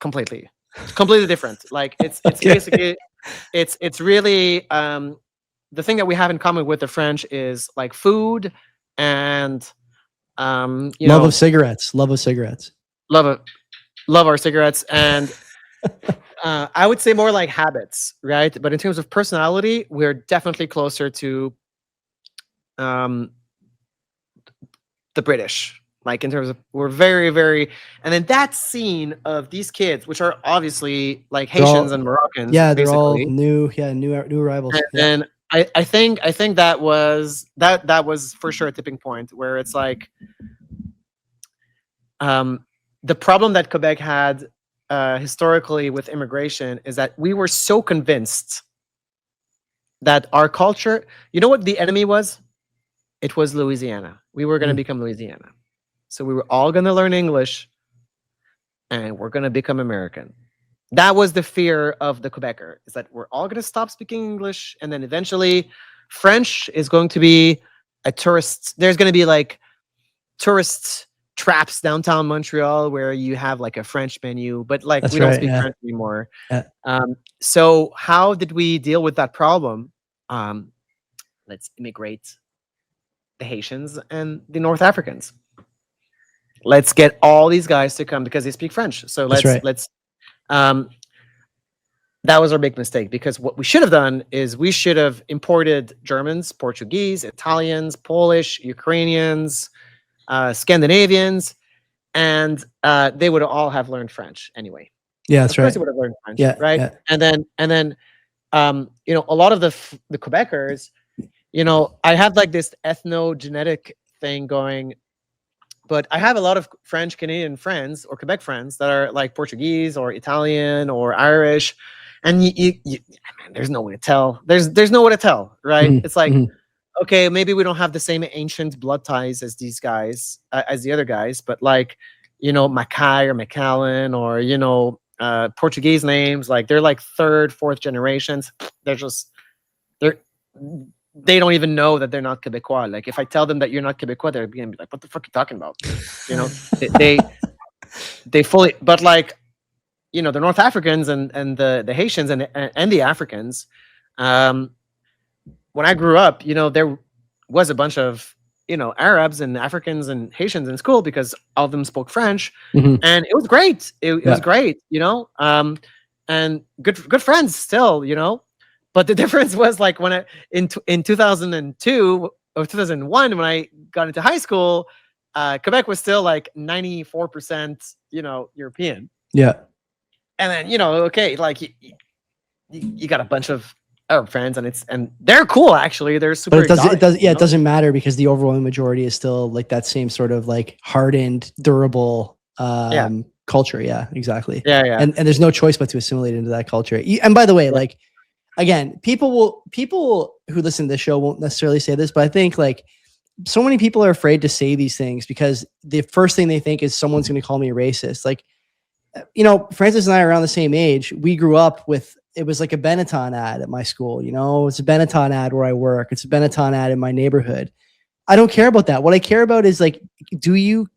Completely, completely different. Like it's Okay. basically it's really the thing that we have in common with the French is like food and you Love know of cigarettes. Love of cigarettes. love of love our cigarettes and I would say more like habits, right? But in terms of personality, we're definitely closer to um, the British. Like in terms of we're very, very, and then that scene of these kids, which are obviously like They're Haitians all, and Moroccans, yeah, they're all basically. new. Yeah, new arrivals. And Yeah, then I think that was for sure a tipping point where it's like um, the problem that Quebec had historically with immigration is that we were so convinced that our culture, you know what the enemy was? It was Louisiana. We were going to become Louisiana. So we were all going to learn English and we're going to become American. That was the fear of the Quebecer, is that we're all going to stop speaking English and then eventually French is going to be a tourist. There's going to be like tourist traps downtown Montreal where you have like a French menu, but like that's we don't right. speak Yeah, French anymore. yeah. So how did we deal with that problem? Um, let's immigrate the Haitians and the North Africans. Let's get all these guys to come because they speak French. So That's right. um, that was our big mistake because what we should have done is we should have imported Germans, Portuguese, Italians, Polish, Ukrainians, Scandinavians, and they would all have learned French anyway. Yeah, that's Of course, right. they would have learned French, Yeah, right? yeah. And then a lot of the Quebecers, I have like this ethnogenetic thing going, but I have a lot of French Canadian friends or Quebec friends that are like Portuguese or Italian or Irish, and man, there's no way to tell. There's no way to tell, right? Mhm, It's like, mhm. okay, maybe we don't have the same ancient blood ties as these guys, as the other guys, but like, Mackay or McAllen or Portuguese names, like they're like third, fourth generations. They're they don't even know that they're not Quebecois. Like if I tell them that you're not Quebecois, they're gonna be like, "What the fuck are you talking about?" You know, they fully, but like the North Africans and the Haitians and the Africans. Um, when I grew up, there was a bunch of Arabs and Africans and Haitians in school because all of them spoke French, Mhm. and it was great. It Yeah. was great, and good friends still, But the difference was like when in 2002 or 2001 when I got into high school, Quebec was still like 94%, European. Yeah. And then okay, like you got a bunch of Arab friends, and they're cool actually. They're super. But it exotic, does, yeah, it doesn't matter because the overwhelming majority is still like that same sort of like hardened, durable Yeah. culture. Yeah, exactly. Yeah. And there's no choice but to assimilate into that culture. And by the way, like again, people who listen to this show won't necessarily say this, but I think like so many people are afraid to say these things because the first thing they think is someone's going to call me a racist. Like, Francis and I are around the same age. We grew up with, it was like a Benetton ad at my school. It's a Benetton ad where I work. It's a Benetton ad in my neighborhood. I don't care about that. What I care about is like, do you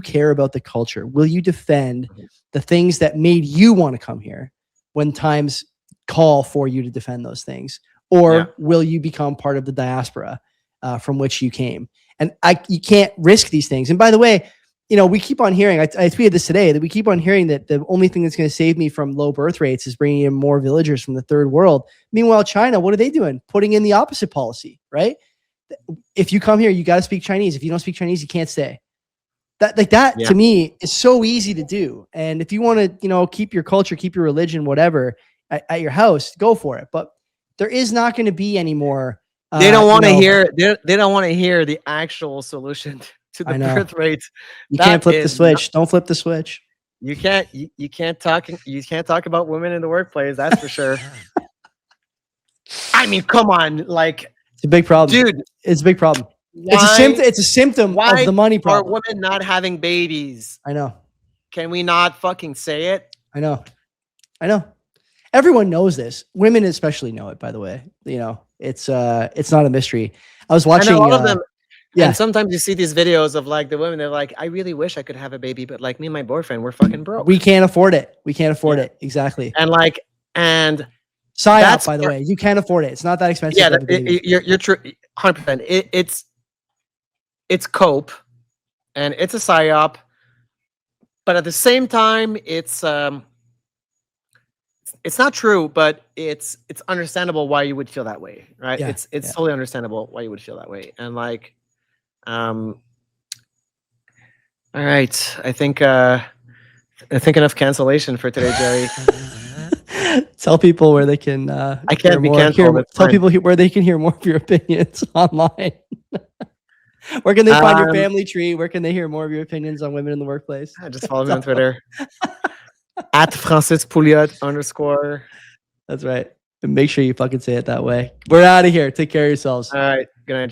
care about the culture? Will you defend the things that made you want to come here when times call for you to defend those things? Or will you become part of the diaspora from which you came? And you can't risk these things. And by the way, we keep on hearing, I tweeted this today, that we keep on hearing that the only thing that's going to save me from low birth rates is bringing in more villagers from the third world. Meanwhile, China, what are they doing? Putting in the opposite policy, right? If you come here, you got to speak Chinese. If you don't speak Chinese, you can't stay. That to me is so easy to do. And if you want to, keep your culture, keep your religion, whatever, at your house, go for it. But there is not going to be any more. They don't want to hear. They don't want to hear the actual solution to the birth rate. You can't flip the switch. Don't flip the switch. You can't. You can't talk. You can't talk about women in the workplace. That's for sure. I mean, come on, like it's a big problem, dude. It's a big problem. It's a symptom of the money problem. Are women not having babies? I know. Can we not fucking say it? I know. everyone knows this. Women especially know it, by the way. You know, it's not a mystery. I was watching And a lot of them, yeah. and sometimes you see these videos of like the women, they're like, I really wish I could have a baby, but like me and my boyfriend, we're fucking broke. We can't afford it. We can't afford it. Exactly. And like, and PSYOP, by the way, you can't afford it. It's not that expensive. Yeah, you're true, 100%. It's cope, and it's a psyop, but at the same time, it's not true, but it's understandable why you would feel that way, right? Yeah, it's totally understandable why you would feel that way, and like, all right, I think enough cancellation for today, Jerry. Tell people where they can. I can't be canceled. Tell people where they can hear more of your opinions online. Where can they find your family tree? Where can they hear more of your opinions on women in the workplace? Just follow me on Twitter at Francis Pouliot _. That's right. And make sure you fucking say it that way. We're out of here. Take care of yourselves. All right.